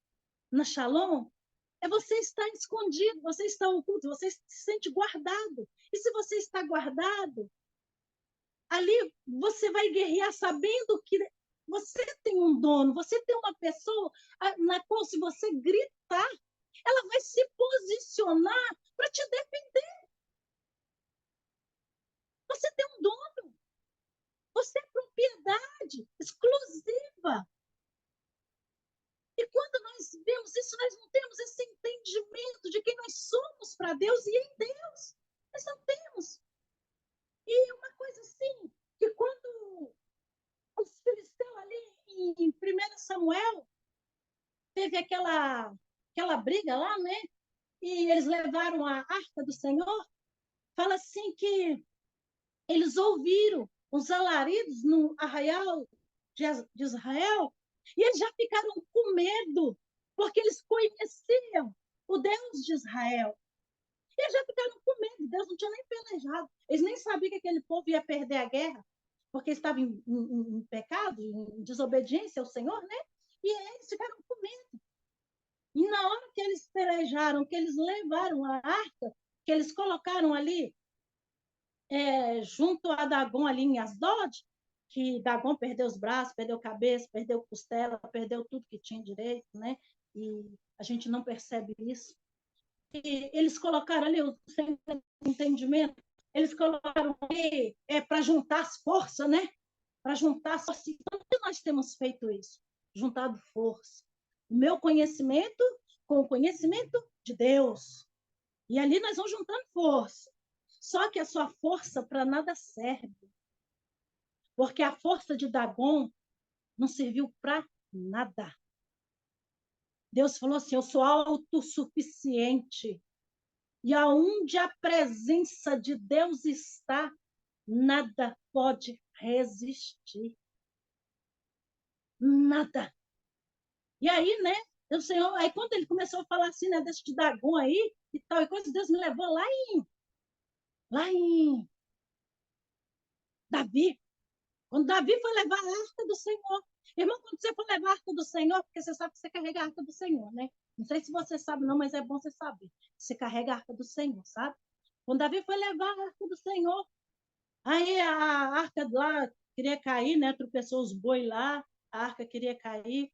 na Shalom, é você estar escondido, você está oculto, você se sente guardado. E se você está guardado, ali você vai guerrear sabendo que você tem um dono, você tem uma pessoa na qual, se você gritar, ela vai se posicionar para te defender. Você tem um dono. Você é propriedade exclusiva. E quando nós vemos isso, nós não temos esse entendimento de quem nós somos para Deus e em Deus. Nós não temos. E uma coisa assim, que quando os filisteus ali em 1 Samuel, teve aquela briga lá, né? E eles levaram a arca do Senhor. Fala assim que eles ouviram os alaridos no arraial de Israel e eles já ficaram com medo, porque eles conheciam o Deus de Israel. E eles já ficaram com medo, Deus não tinha nem pelejado. Eles nem sabiam que aquele povo ia perder a guerra, porque estava em pecado, em desobediência ao Senhor, né? E eles ficaram com medo. E na hora que eles pelejaram, que eles levaram a arca, que eles colocaram ali, junto a Dagon, ali em Asdod, que Dagon perdeu os braços, perdeu a cabeça, perdeu costela, perdeu tudo que tinha direito, né? E a gente não percebe isso. E eles colocaram ali, sem entendimento, eles colocaram ali para juntar as forças, né? Para juntar as forças. Então, que nós temos feito isso? Juntado força. O meu conhecimento com o conhecimento de Deus. E ali nós vamos juntando força. Só que a sua força para nada serve. Porque a força de Dagon não serviu para nada. Deus falou assim: eu sou autossuficiente. E aonde a presença de Deus está, nada pode resistir. Nada. E aí, né? O Senhor, aí quando ele começou a falar assim, né, desse de Dagon aí e tal, e coisa, Deus me levou lá em Davi. Quando Davi foi levar a arca do Senhor. Irmão, quando você for levar a arca do Senhor, porque você sabe que você carrega a arca do Senhor, né? Não sei se você sabe, não, mas é bom você saber. Você carrega a arca do Senhor, sabe? Quando Davi foi levar a arca do Senhor, aí a arca lá queria cair, né? Tropeçou os bois lá, a arca queria cair.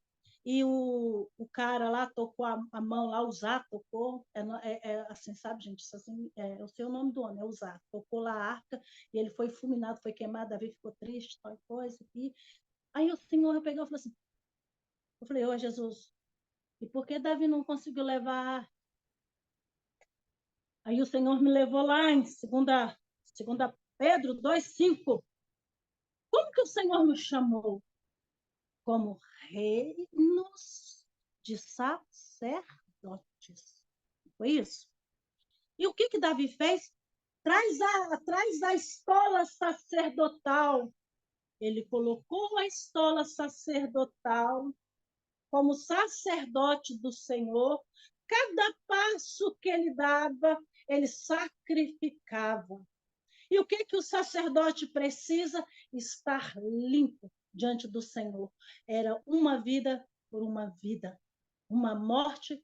E o cara lá tocou a mão lá, o Zá tocou, assim, sabe, gente? Isso assim, eu sei o nome do homem, é o Zá. Tocou lá a arca e ele foi fulminado, foi queimado, Davi ficou triste, tal coisa. E aí o Senhor pegou e falou assim, eu falei, ô Jesus, e por que Davi não conseguiu levar a arca? Aí o Senhor me levou lá em segunda Pedro 2:5. Como que o Senhor nos chamou? Como reinos de sacerdotes. Foi isso? E o que Davi fez? Traz a estola sacerdotal. Ele colocou a estola sacerdotal como sacerdote do Senhor. Cada passo que ele dava, ele sacrificava. E o que o sacerdote precisa? Estar limpo diante do Senhor. Era uma vida por uma vida, uma morte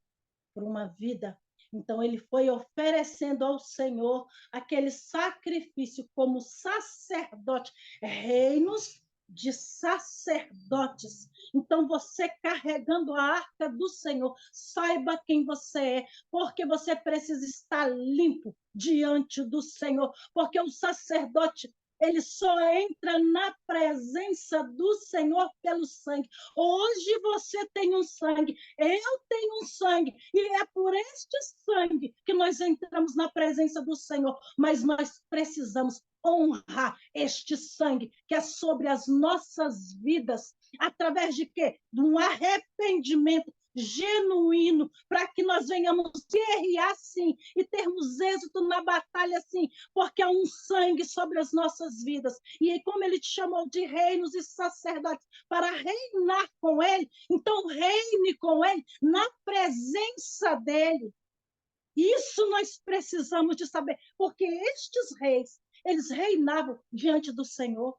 por uma vida. Então, ele foi oferecendo ao Senhor aquele sacrifício como sacerdote, reinos de sacerdotes. Então, você carregando a arca do Senhor, saiba quem você é, porque você precisa estar limpo diante do Senhor, porque o sacerdote ele só entra na presença do Senhor pelo sangue. Hoje você tem um sangue, eu tenho um sangue, e é por este sangue que nós entramos na presença do Senhor, mas nós precisamos honrar este sangue que é sobre as nossas vidas, através de quê? De um arrependimento genuíno, para que nós venhamos guerrear sim e termos êxito na batalha sim, porque há um sangue sobre as nossas vidas. E como ele te chamou de reinos e sacerdotes para reinar com ele, então reine com ele na presença dele. Isso nós precisamos de saber, porque estes reis, eles reinavam diante do Senhor,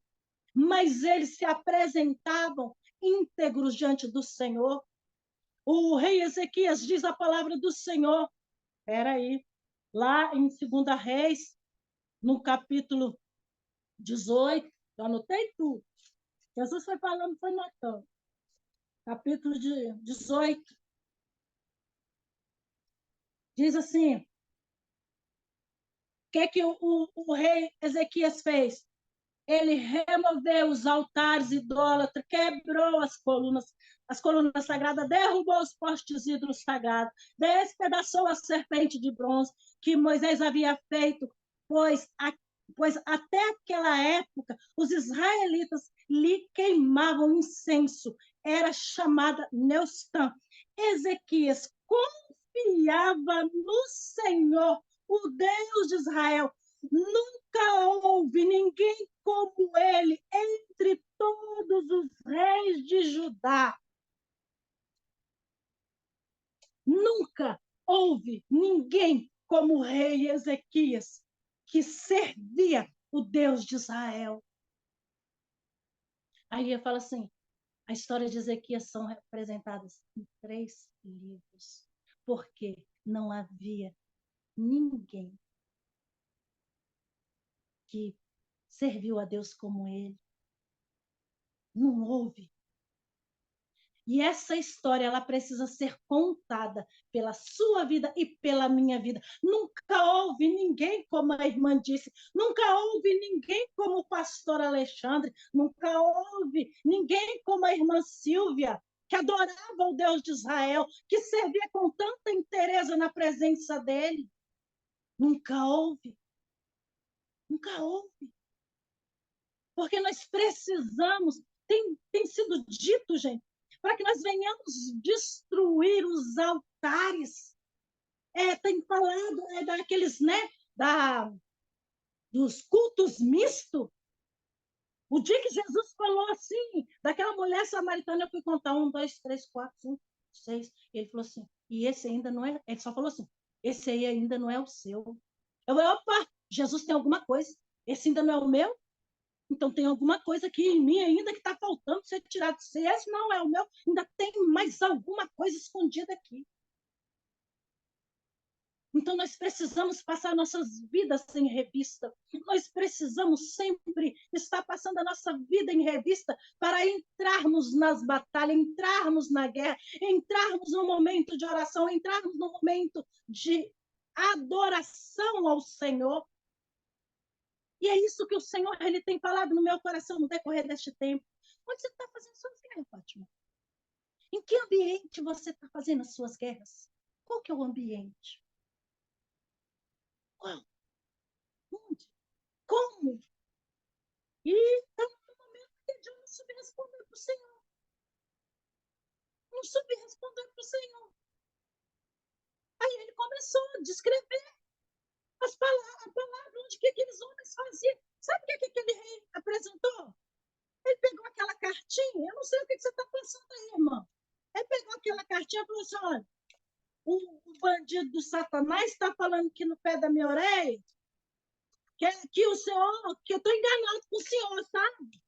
mas eles se apresentavam íntegros diante do Senhor. O rei Ezequias diz a palavra do Senhor. Espera aí. Lá em 2 Reis, no capítulo 18, eu anotei tudo. Jesus foi falando, foi notando. Capítulo 18. Diz assim, o que o rei Ezequias fez? Ele removeu os altares idólatras, quebrou as colunas sagradas, derrubou os postes ídolos sagrados, despedaçou a serpente de bronze que Moisés havia feito, pois até aquela época os israelitas lhe queimavam incenso, era chamada Neustã. Ezequias confiava no Senhor, o Deus de Israel. Nunca houve ninguém como ele entre todos os reis de Judá. Nunca houve ninguém como o rei Ezequias, que servia o Deus de Israel. Aí eu falo assim, a história de Ezequias são representadas em 3 livros, porque não havia ninguém que serviu a Deus como ele. Não houve. E essa história, ela precisa ser contada pela sua vida e pela minha vida. Nunca houve ninguém, como a irmã disse, nunca houve ninguém como o pastor Alexandre, nunca houve ninguém como a irmã Silvia, que adorava o Deus de Israel, que servia com tanta interesse na presença dele. Nunca houve. Nunca houve. Porque nós precisamos, tem sido dito, gente, para que nós venhamos destruir os altares. Tem falado daqueles, né, dos cultos mistos. O dia que Jesus falou assim, daquela mulher samaritana, eu fui contar 1, 2, 3, 4, 5, 6. Ele falou assim, e esse ainda não é, ele só falou assim, esse aí ainda não é o seu. Eu falei, opa, Jesus tem alguma coisa, esse ainda não é o meu? Então tem alguma coisa aqui em mim ainda que está faltando ser tirado. Se esse não é o meu, ainda tem mais alguma coisa escondida aqui. Então nós precisamos passar nossas vidas em revista. Nós precisamos sempre estar passando a nossa vida em revista para entrarmos nas batalhas, entrarmos na guerra, entrarmos no momento de oração, entrarmos no momento de adoração ao Senhor. E é isso que o Senhor ele tem falado no meu coração no decorrer deste tempo. Onde você está fazendo suas guerras, Fátima? Em que ambiente você está fazendo as suas guerras? Qual que é o ambiente? Qual? Onde? Como? E estamos no momento que eu não soube responder para o Senhor. Não soube responder para o Senhor. Aí ele começou a descrever as palavras onde que aqueles homens faziam. Sabe o que aquele rei apresentou? Ele pegou aquela cartinha, eu não sei o que você está pensando aí, irmão. Ele pegou aquela cartinha e falou assim, olha, o bandido do Satanás está falando aqui no pé da minha orelha que o senhor, que eu estou enganado com o senhor, sabe?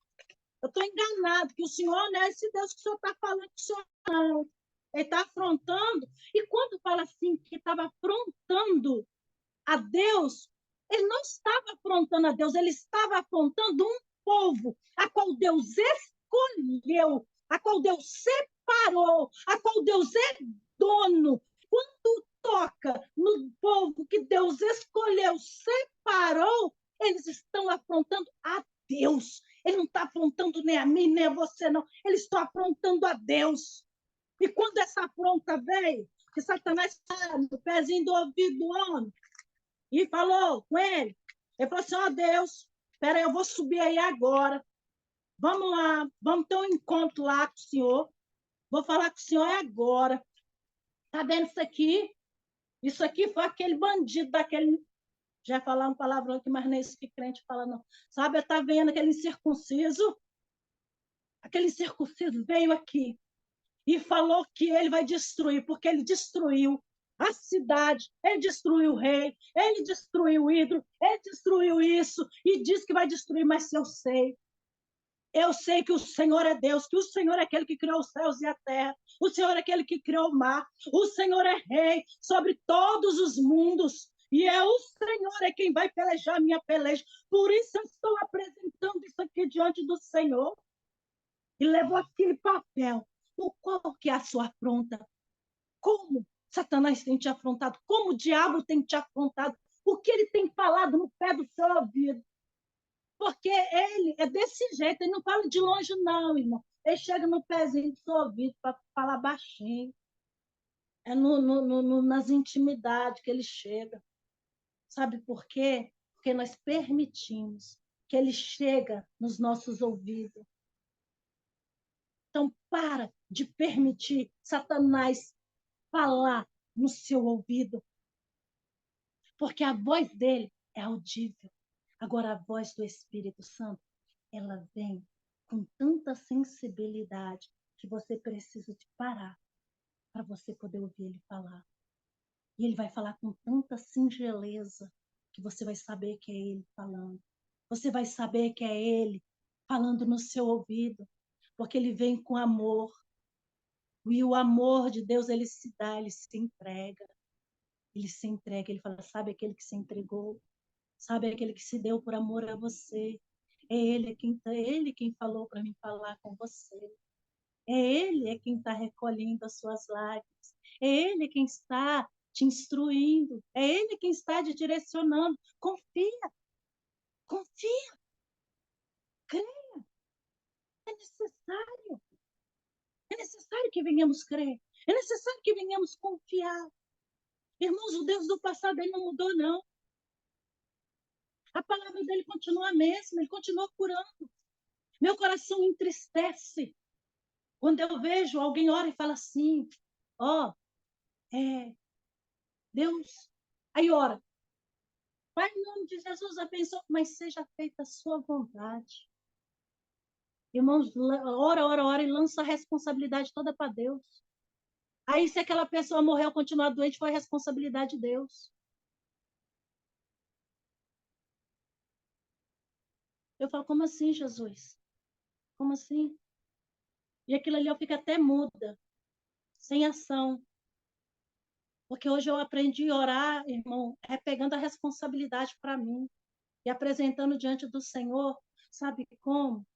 Eu estou enganado, que o senhor não é esse Deus que o senhor está falando que o senhor não. Ele está afrontando. E quando fala assim que estava afrontando a Deus, ele não estava afrontando a Deus, ele estava afrontando um povo a qual Deus escolheu, a qual Deus separou, a qual Deus é dono. Quando toca no povo que Deus escolheu, separou, eles estão afrontando a Deus. Ele não está afrontando nem a mim, nem a você, não. Eles estão afrontando a Deus. E quando essa afronta veio, que Satanás está no pezinho do ouvido do homem, e falou com ele. Ele falou assim, ó Deus, espera aí, eu vou subir aí agora. Vamos lá, vamos ter um encontro lá com o senhor. Vou falar com o senhor agora. Tá vendo isso aqui? Isso aqui foi aquele bandido daquele... Já falar um palavrão aqui, mas não é isso que crente fala, não. Sabe, tá vendo aquele incircunciso? Aquele incircunciso veio aqui e falou que ele vai destruir, porque ele destruiu a cidade, ele destruiu o rei, ele destruiu o ídolo, ele destruiu isso, e diz que vai destruir, mas eu sei que o Senhor é Deus, que o Senhor é aquele que criou os céus e a terra, o Senhor é aquele que criou o mar, o Senhor é rei sobre todos os mundos, e é o Senhor é quem vai pelejar a minha peleja, por isso eu estou apresentando isso aqui diante do Senhor, e levou aquele papel. Qual que é a sua afronta? Como Satanás tem te afrontado? Como o diabo tem te afrontado? O que ele tem falado no pé do seu ouvido? Porque ele é desse jeito, ele não fala de longe, não, irmão. Ele chega no pezinho do seu ouvido para falar baixinho. É nas intimidades que ele chega. Sabe por quê? Porque nós permitimos que ele chega nos nossos ouvidos. Então, para de permitir Satanás falar no seu ouvido, porque a voz dele é audível. Agora, a voz do Espírito Santo, ela vem com tanta sensibilidade que você precisa de parar para você poder ouvir ele falar. E ele vai falar com tanta singeleza que você vai saber que é ele falando. Você vai saber que é ele falando no seu ouvido, porque ele vem com amor. E o amor de Deus, ele se dá, ele se entrega. Ele se entrega, ele fala, sabe aquele que se entregou? Sabe aquele que se deu por amor a você? É ele quem falou para mim falar com você. É quem está recolhendo as suas lágrimas. É ele quem está te instruindo. É ele quem está te direcionando. Confia, confia, crê. É necessário. É necessário que venhamos crer. É necessário que venhamos confiar. Irmãos, o Deus do passado ele não mudou, não. A palavra dele continua a mesma, ele continua curando. Meu coração entristece quando eu vejo alguém ora e fala assim, ó, Deus, aí ora, Pai, em nome de Jesus, abençoa, mas seja feita a sua vontade. Irmãos, ora e lança a responsabilidade toda para Deus. Aí, se aquela pessoa morreu ou continuar doente, foi responsabilidade de Deus. Eu falo, como assim, Jesus? Como assim? E aquilo ali eu fico até muda, sem ação. Porque hoje eu aprendi a orar, irmão, pegando a responsabilidade para mim e apresentando diante do Senhor. Sabe como?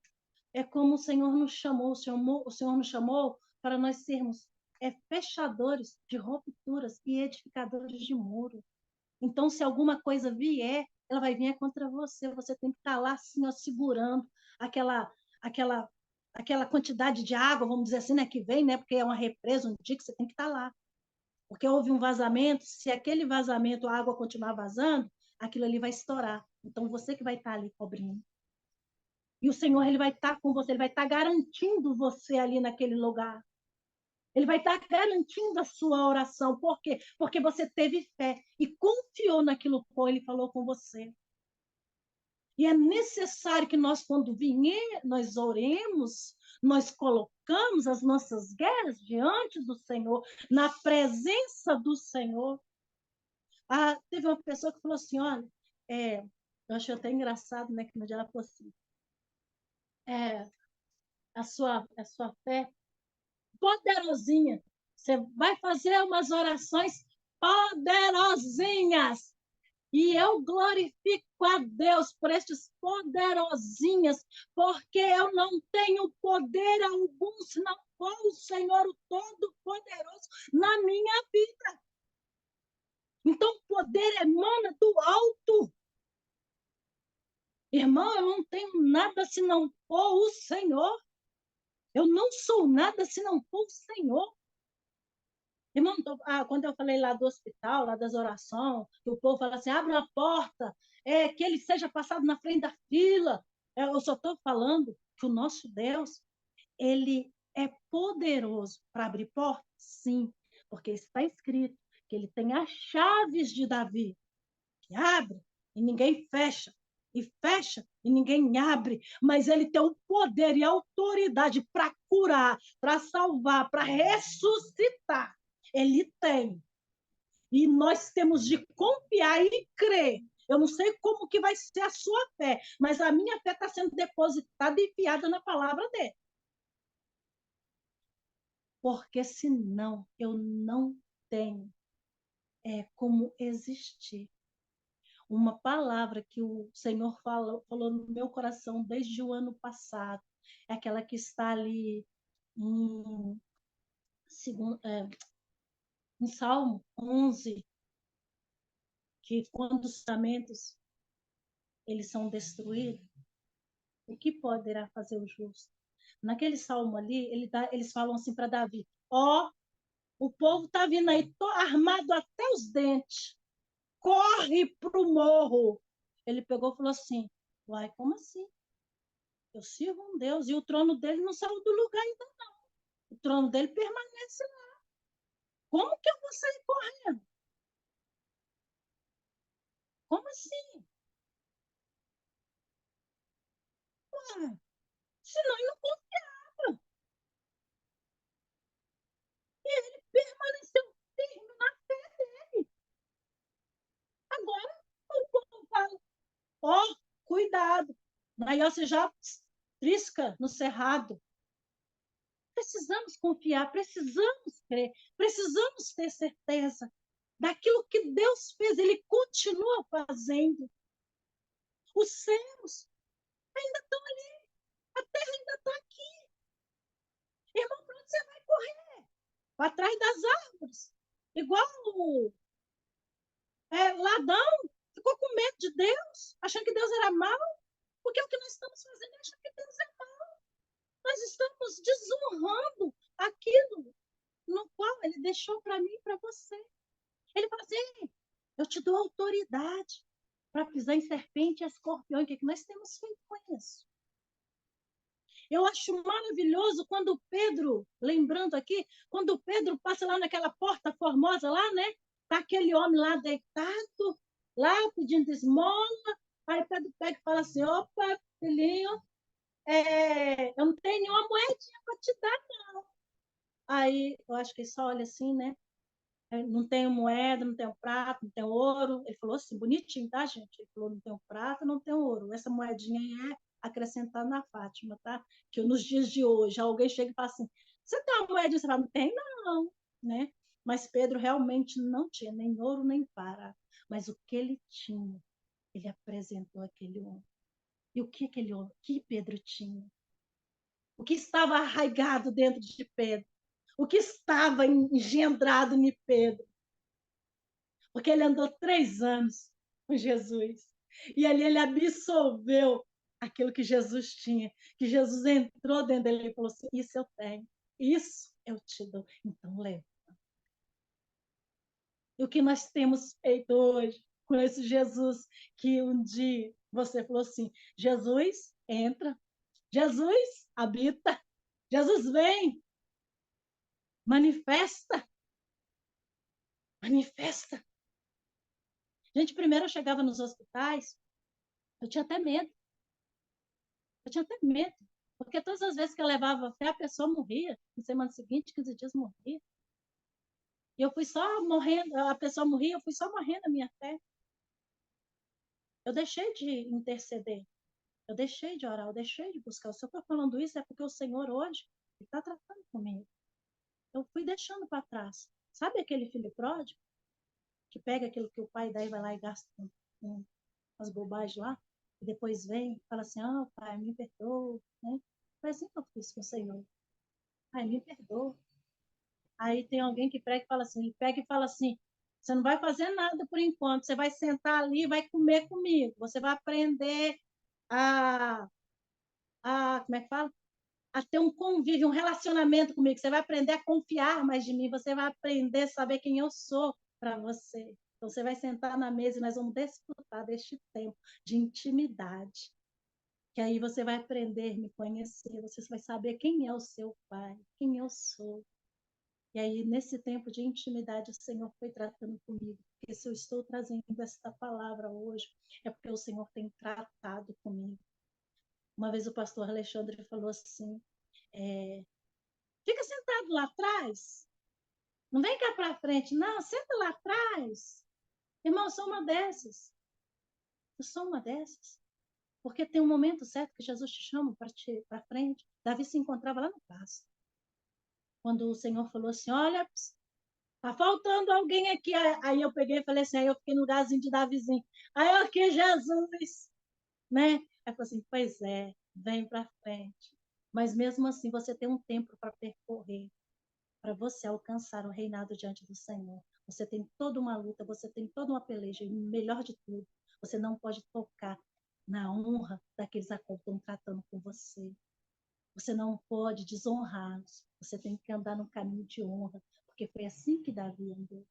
É como o Senhor nos chamou, o Senhor nos chamou para nós sermos fechadores de rupturas e edificadores de muro. Então, se alguma coisa vier, ela vai vir contra você. Você tem que estar lá assim, ó, segurando aquela, aquela, aquela quantidade de água, vamos dizer assim, né, que vem, né, porque é uma represa, um dia que você tem que estar lá. Porque houve um vazamento, se aquele vazamento, a água continuar vazando, aquilo ali vai estourar. Então, você que vai estar ali cobrindo. E o Senhor, ele vai estar com você, ele vai estar garantindo você ali naquele lugar. Ele vai estar garantindo a sua oração. Por quê? Porque você teve fé e confiou naquilo que ele falou com você. E é necessário que nós, quando vier, nós oremos, nós colocamos as nossas guerras diante do Senhor, na presença do Senhor. Teve uma pessoa que falou assim, olha, eu achei até engraçado, né, que no dia ela falou assim, a sua fé poderosinha. Você vai fazer umas orações poderosinhas. E eu glorifico a Deus por estes poderosinhas, porque eu não tenho poder algum se não for o Senhor o Todo-Poderoso na minha vida. Então, o poder emana do alto. Irmão, eu não tenho nada se não for o Senhor. Eu não sou nada se não for o Senhor. Irmão, quando eu falei lá do hospital, lá das orações, que o povo fala assim, abre uma porta, que ele seja passado na frente da fila. Eu só estou falando que o nosso Deus, ele é poderoso para abrir portas? Sim, porque está escrito que ele tem as chaves de Davi, que abre e ninguém fecha, e fecha e ninguém abre, mas ele tem o poder e a autoridade para curar, para salvar, para ressuscitar. Ele tem. E nós temos de confiar e crer. Eu não sei como que vai ser a sua fé, mas a minha fé está sendo depositada e enfiada na palavra dele. Porque senão eu não tenho como existir. Uma palavra que o Senhor falou no meu coração desde o ano passado, é aquela que está ali em, em Salmo 11, que quando os fundamentos eles são destruídos, o que poderá fazer o justo? Naquele salmo ali, eles falam assim para Davi, o povo está vindo aí armado até os dentes, corre para o morro. Ele pegou e falou assim, uai, como assim? Eu sirvo um Deus, e o trono dele não saiu do lugar ainda não. O trono dele permanece lá. Como que eu vou sair correndo? Como assim? Ah, senão eu não confiava. E ele permaneceu firme na fé dele. Agora, o povo fala, ó, oh, cuidado. Aí você já trisca no cerrado. Precisamos confiar, precisamos crer, precisamos ter certeza daquilo que Deus fez, Ele continua fazendo. Os céus ainda estão ali, a terra ainda está aqui. Irmão, para onde você vai correr? Para trás das árvores. Igual o Ladão ficou com medo de Deus, achando que Deus era mau, porque o que nós estamos fazendo é achar que Deus é mau. Nós estamos desonrando aquilo no qual Ele deixou para mim e para você. Ele fala assim, eu te dou autoridade para pisar em serpente e escorpião. O que nós temos feito com isso? Eu acho maravilhoso quando Pedro, lembrando aqui, quando Pedro passa lá naquela porta formosa lá, né? Tá aquele homem lá deitado, lá pedindo esmola. Aí Pedro pega e fala assim, opa, filhinho, eu não tenho nenhuma moedinha para te dar, não. Aí eu acho que ele só olha assim, né? Não tenho moeda, não tenho prata, não tenho ouro. Ele falou assim, bonitinho, tá, gente? Ele falou, não tenho prata, não tenho ouro. Essa moedinha aí é acrescentada na Fátima, tá? Que nos dias de hoje, alguém chega e fala assim, você tem uma moedinha? Você fala, não tem, não, né? Mas Pedro realmente não tinha nem ouro, nem prata. Mas o que ele tinha, ele apresentou aquele homem. E o que aquele homem, o que Pedro tinha? O que estava arraigado dentro de Pedro? O que estava engendrado em Pedro? Porque ele andou 3 anos com Jesus. E ali ele absorveu aquilo que Jesus tinha, que Jesus entrou dentro dele e falou assim, isso eu tenho, isso eu te dou, então leva. E o que nós temos feito hoje com esse Jesus que um dia você falou assim, Jesus, entra, Jesus, habita, Jesus, vem, manifesta, manifesta. Gente, primeiro eu chegava nos hospitais, eu tinha até medo. Eu tinha até medo, porque todas as vezes que eu levava fé, a pessoa morria. Na semana seguinte, 15 dias, morria. E eu fui só morrendo, a pessoa morria, eu fui só morrendo a minha fé. Eu deixei de interceder, eu deixei de orar, eu deixei de buscar. Se eu estou falando isso, é porque o Senhor hoje está tratando comigo. Eu fui deixando para trás. Sabe aquele filho pródigo, que pega aquilo que o pai dá e vai lá e gasta com as bobagens lá? E depois vem e fala assim, pai, me perdoa, né? Foi assim que eu fiz com o Senhor. Pai, me perdoa. Aí tem alguém que prega e fala assim, ele pega e fala assim, você não vai fazer nada por enquanto, você vai sentar ali e vai comer comigo, você vai aprender a, como é que fala? A ter um convívio, um relacionamento comigo, você vai aprender a confiar mais de mim, você vai aprender a saber quem eu sou para você. Então, você vai sentar na mesa e nós vamos desfrutar deste tempo de intimidade. Que aí você vai aprender a me conhecer, você vai saber quem é o seu pai, quem eu sou. E aí, nesse tempo de intimidade, o Senhor foi tratando comigo. Porque se eu estou trazendo esta palavra hoje, é porque o Senhor tem tratado comigo. Uma vez o pastor Alexandre falou assim, fica sentado lá atrás, não vem cá para frente, não, senta lá atrás. Irmão, eu sou uma dessas. Eu sou uma dessas. Porque tem um momento certo que Jesus te chama para frente. Davi se encontrava lá no pasto. Quando o Senhor falou assim, olha, tá faltando alguém aqui. Aí eu peguei e falei assim, aí eu fiquei no lugarzinho de Davizinho. Aí eu aqui, Jesus, né? Aí eu falei assim, pois é, vem para frente. Mas mesmo assim, você tem um tempo para percorrer, para você alcançar o reinado diante do Senhor. Você tem toda uma luta, você tem toda uma peleja. E melhor de tudo, você não pode tocar na honra daqueles a qual estão tratando com você. Você não pode desonrá-los. Você tem que andar no caminho de honra, porque foi assim que Davi andou.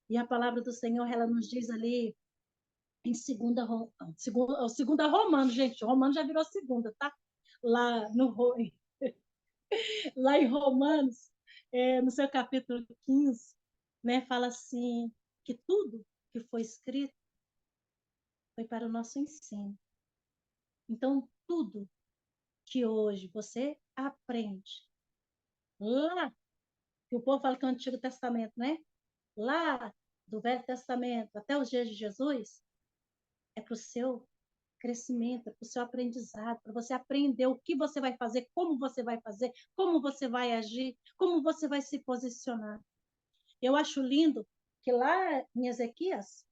E a palavra do Senhor, ela nos diz ali em segunda Romanos, gente, Romanos já virou segunda, tá? Lá, no, lá em Romanos, no seu capítulo 15, né, fala assim, que tudo que foi escrito foi para o nosso ensino. Então, tudo que hoje você aprende, lá, que o povo fala que é o Antigo Testamento, né? Lá do Velho Testamento até os dias de Jesus, é para o seu crescimento, é para o seu aprendizado, para você aprender o que você vai fazer, como você vai agir, como você vai se posicionar. Eu acho lindo que lá em Ezequias,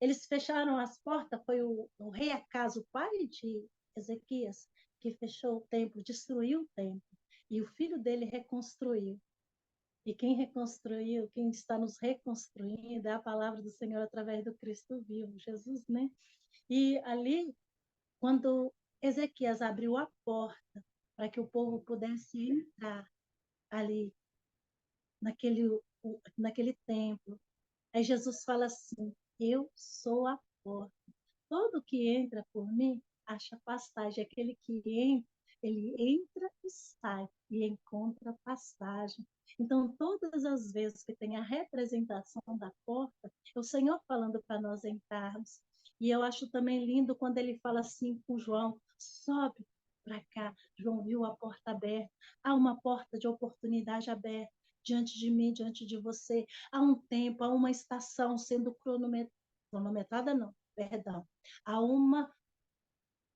eles fecharam as portas, foi o rei Acas, o pai de Ezequias, que fechou o templo, destruiu o templo, e o filho dele reconstruiu. E quem reconstruiu, quem está nos reconstruindo, é a palavra do Senhor através do Cristo vivo, Jesus, né? E ali, quando Ezequias abriu a porta para que o povo pudesse entrar ali, naquele templo, aí Jesus fala assim: eu sou a porta. Todo que entra por mim acha pastagem. Aquele que entra, ele entra e sai e encontra pastagem. Então, todas as vezes que tem a representação da porta, é o Senhor falando para nós entrarmos. E eu acho também lindo quando ele fala assim com João: sobe para cá. João viu a porta aberta. Há uma porta de oportunidade aberta diante de mim, diante de você. Há um tempo, há uma estação sendo cronometrada, não, perdão. Há uma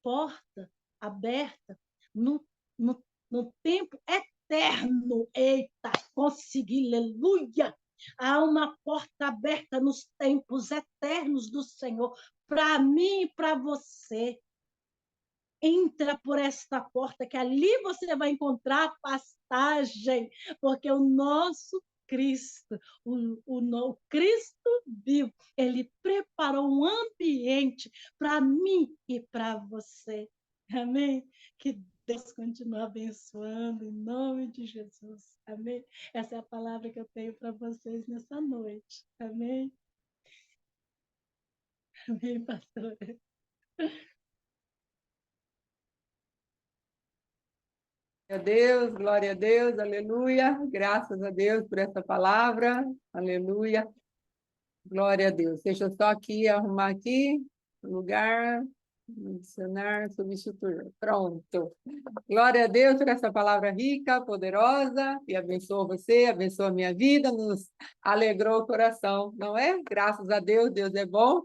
porta aberta no, no, no tempo eterno. Eita, consegui, aleluia! Há uma porta aberta nos tempos eternos do Senhor, para mim e para você. Entra por esta porta, que ali você vai encontrar pastagem, porque o nosso Cristo, o Cristo vivo, ele preparou um ambiente para mim e para você. Amém? Que Deus continue abençoando em nome de Jesus. Amém? Essa é a palavra que eu tenho para vocês nessa noite. Amém? Amém, pastor. Glória a Deus, aleluia. Graças a Deus por essa palavra, aleluia. Glória a Deus. Deixa eu só aqui arrumar aqui o lugar, adicionar, substituir. Pronto. Glória a Deus por essa palavra rica, poderosa, e abençoa você, abençoa a minha vida, nos alegrou o coração, não é? Graças a Deus, Deus é bom.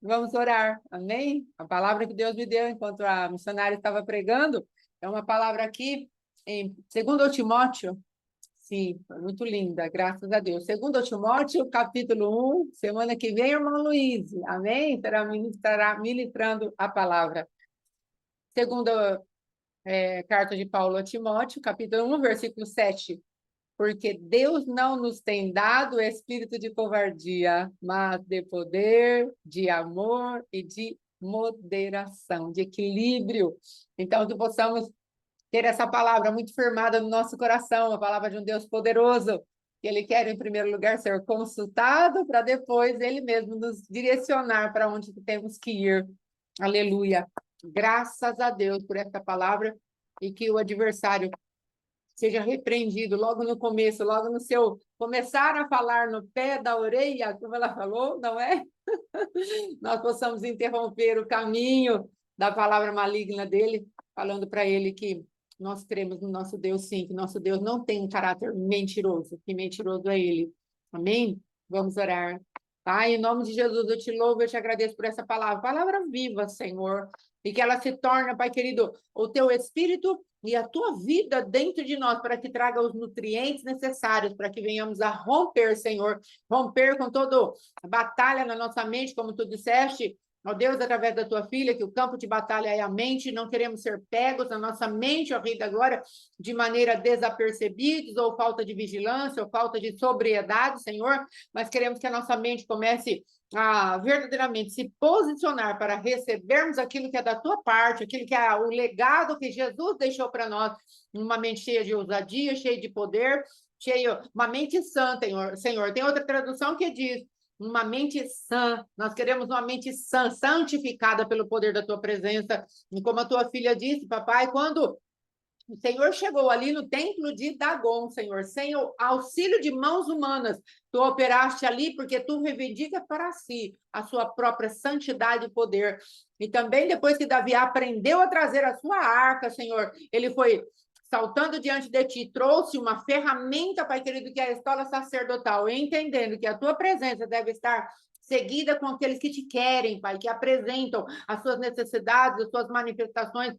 Vamos orar, amém? A palavra que Deus me deu enquanto a missionária estava pregando é uma palavra aqui em 2 Timóteo. Sim, foi muito linda, graças a Deus. 2 Timóteo, capítulo 1, semana que vem, irmão Luiz, amém? Estará ministrando a palavra. Segunda carta de Paulo a Timóteo, capítulo 1, versículo 7. Porque Deus não nos tem dado espírito de covardia, mas de poder, de amor e de moderação, de equilíbrio. Então, que possamos ter essa palavra muito firmada no nosso coração, a palavra de um Deus poderoso, que Ele quer, em primeiro lugar, ser consultado, para depois Ele mesmo nos direcionar para onde temos que ir. Aleluia. Graças a Deus por essa palavra e que o adversário seja repreendido logo no começo, logo no seu começar a falar no pé da orelha, como ela falou, não é? Nós possamos interromper o caminho da palavra maligna dele, falando para ele que nós cremos no nosso Deus, sim, que nosso Deus não tem um caráter mentiroso, que mentiroso é ele. Amém? Vamos orar. Pai, em nome de Jesus, eu te louvo, eu te agradeço por essa palavra viva, Senhor, e que ela se torne, Pai querido, o teu Espírito e a tua vida dentro de nós, para que traga os nutrientes necessários, para que venhamos a romper, Senhor, romper com toda batalha na nossa mente, como tu disseste, ó Deus, através da tua filha, que o campo de batalha é a mente, não queremos ser pegos na nossa mente, ó Rei da Glória, de maneira desapercebidos, ou falta de vigilância, ou falta de sobriedade, Senhor, mas queremos que a nossa mente comece a verdadeiramente se posicionar para recebermos aquilo que é da tua parte, aquilo que é o legado que Jesus deixou para nós, uma mente cheia de ousadia, cheia de poder, uma mente sã, Senhor. Tem outra tradução que diz uma mente sã. Nós queremos uma mente sã, santificada pelo poder da tua presença. E como a tua filha disse, papai, quando O Senhor chegou ali no templo de Dagon, Senhor, sem o auxílio de mãos humanas. Tu operaste ali porque tu reivindica para si a sua própria santidade e poder. E também depois que Davi aprendeu a trazer a sua arca, Senhor, ele foi saltando diante de ti, trouxe uma ferramenta, Pai querido, que é a estola sacerdotal, entendendo que a tua presença deve estar seguida com aqueles que te querem, Pai, que apresentam as suas necessidades, as suas manifestações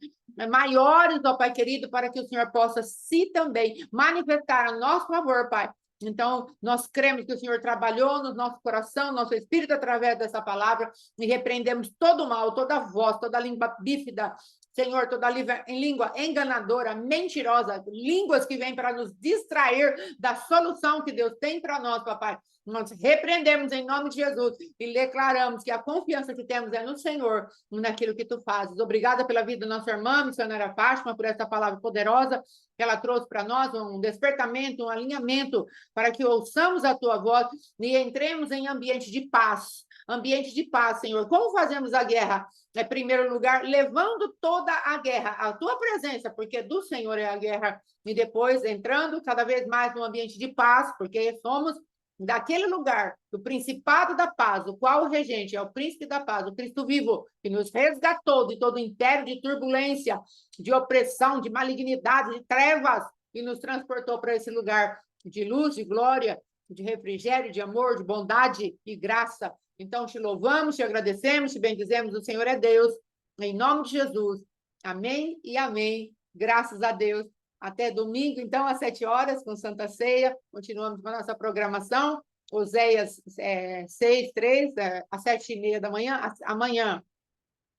maiores, ó Pai querido, para que o Senhor possa se também manifestar a nosso favor, Pai. Então, nós cremos que o Senhor trabalhou no nosso coração, nosso espírito, através dessa palavra, e repreendemos todo o mal, toda voz, toda língua bífida, Senhor, toda língua enganadora, mentirosa, línguas que vêm para nos distrair da solução que Deus tem para nós, papai. Nós repreendemos em nome de Jesus e declaramos que a confiança que temos é no Senhor, naquilo que tu fazes. Obrigada pela vida da nossa irmã, missionária Fátima, por essa palavra poderosa que ela trouxe para nós, um despertamento, um alinhamento, para que ouçamos a tua voz e entremos em ambiente de paz. Ambiente de paz, Senhor. Como fazemos a guerra? Em primeiro lugar, levando toda a guerra, a tua presença, porque do Senhor é a guerra. E depois, entrando cada vez mais no ambiente de paz, porque somos daquele lugar, do principado da paz, o qual o regente é o príncipe da paz, o Cristo vivo, que nos resgatou de todo o império de turbulência, de opressão, de malignidade, de trevas, e nos transportou para esse lugar de luz, de glória, de refrigério, de amor, de bondade e graça. Então, te louvamos, te agradecemos, te bendizemos, o Senhor é Deus, em nome de Jesus. Amém e amém. Graças a Deus. Até domingo, então, às 7 horas, com Santa Ceia. Continuamos com a nossa programação. Oséias 6:3, às 7:30 da manhã. Amanhã,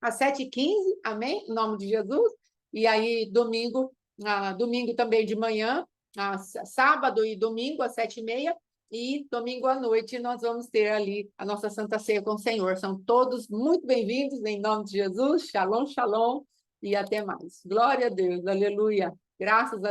às 7h15, amém? Em nome de Jesus. E aí, domingo também de manhã, sábado e domingo, às 7h30. E domingo à noite nós vamos ter ali a nossa Santa Ceia com o Senhor. São todos muito bem-vindos, em nome de Jesus. Shalom, shalom, e até mais. Glória a Deus, aleluia. Graças a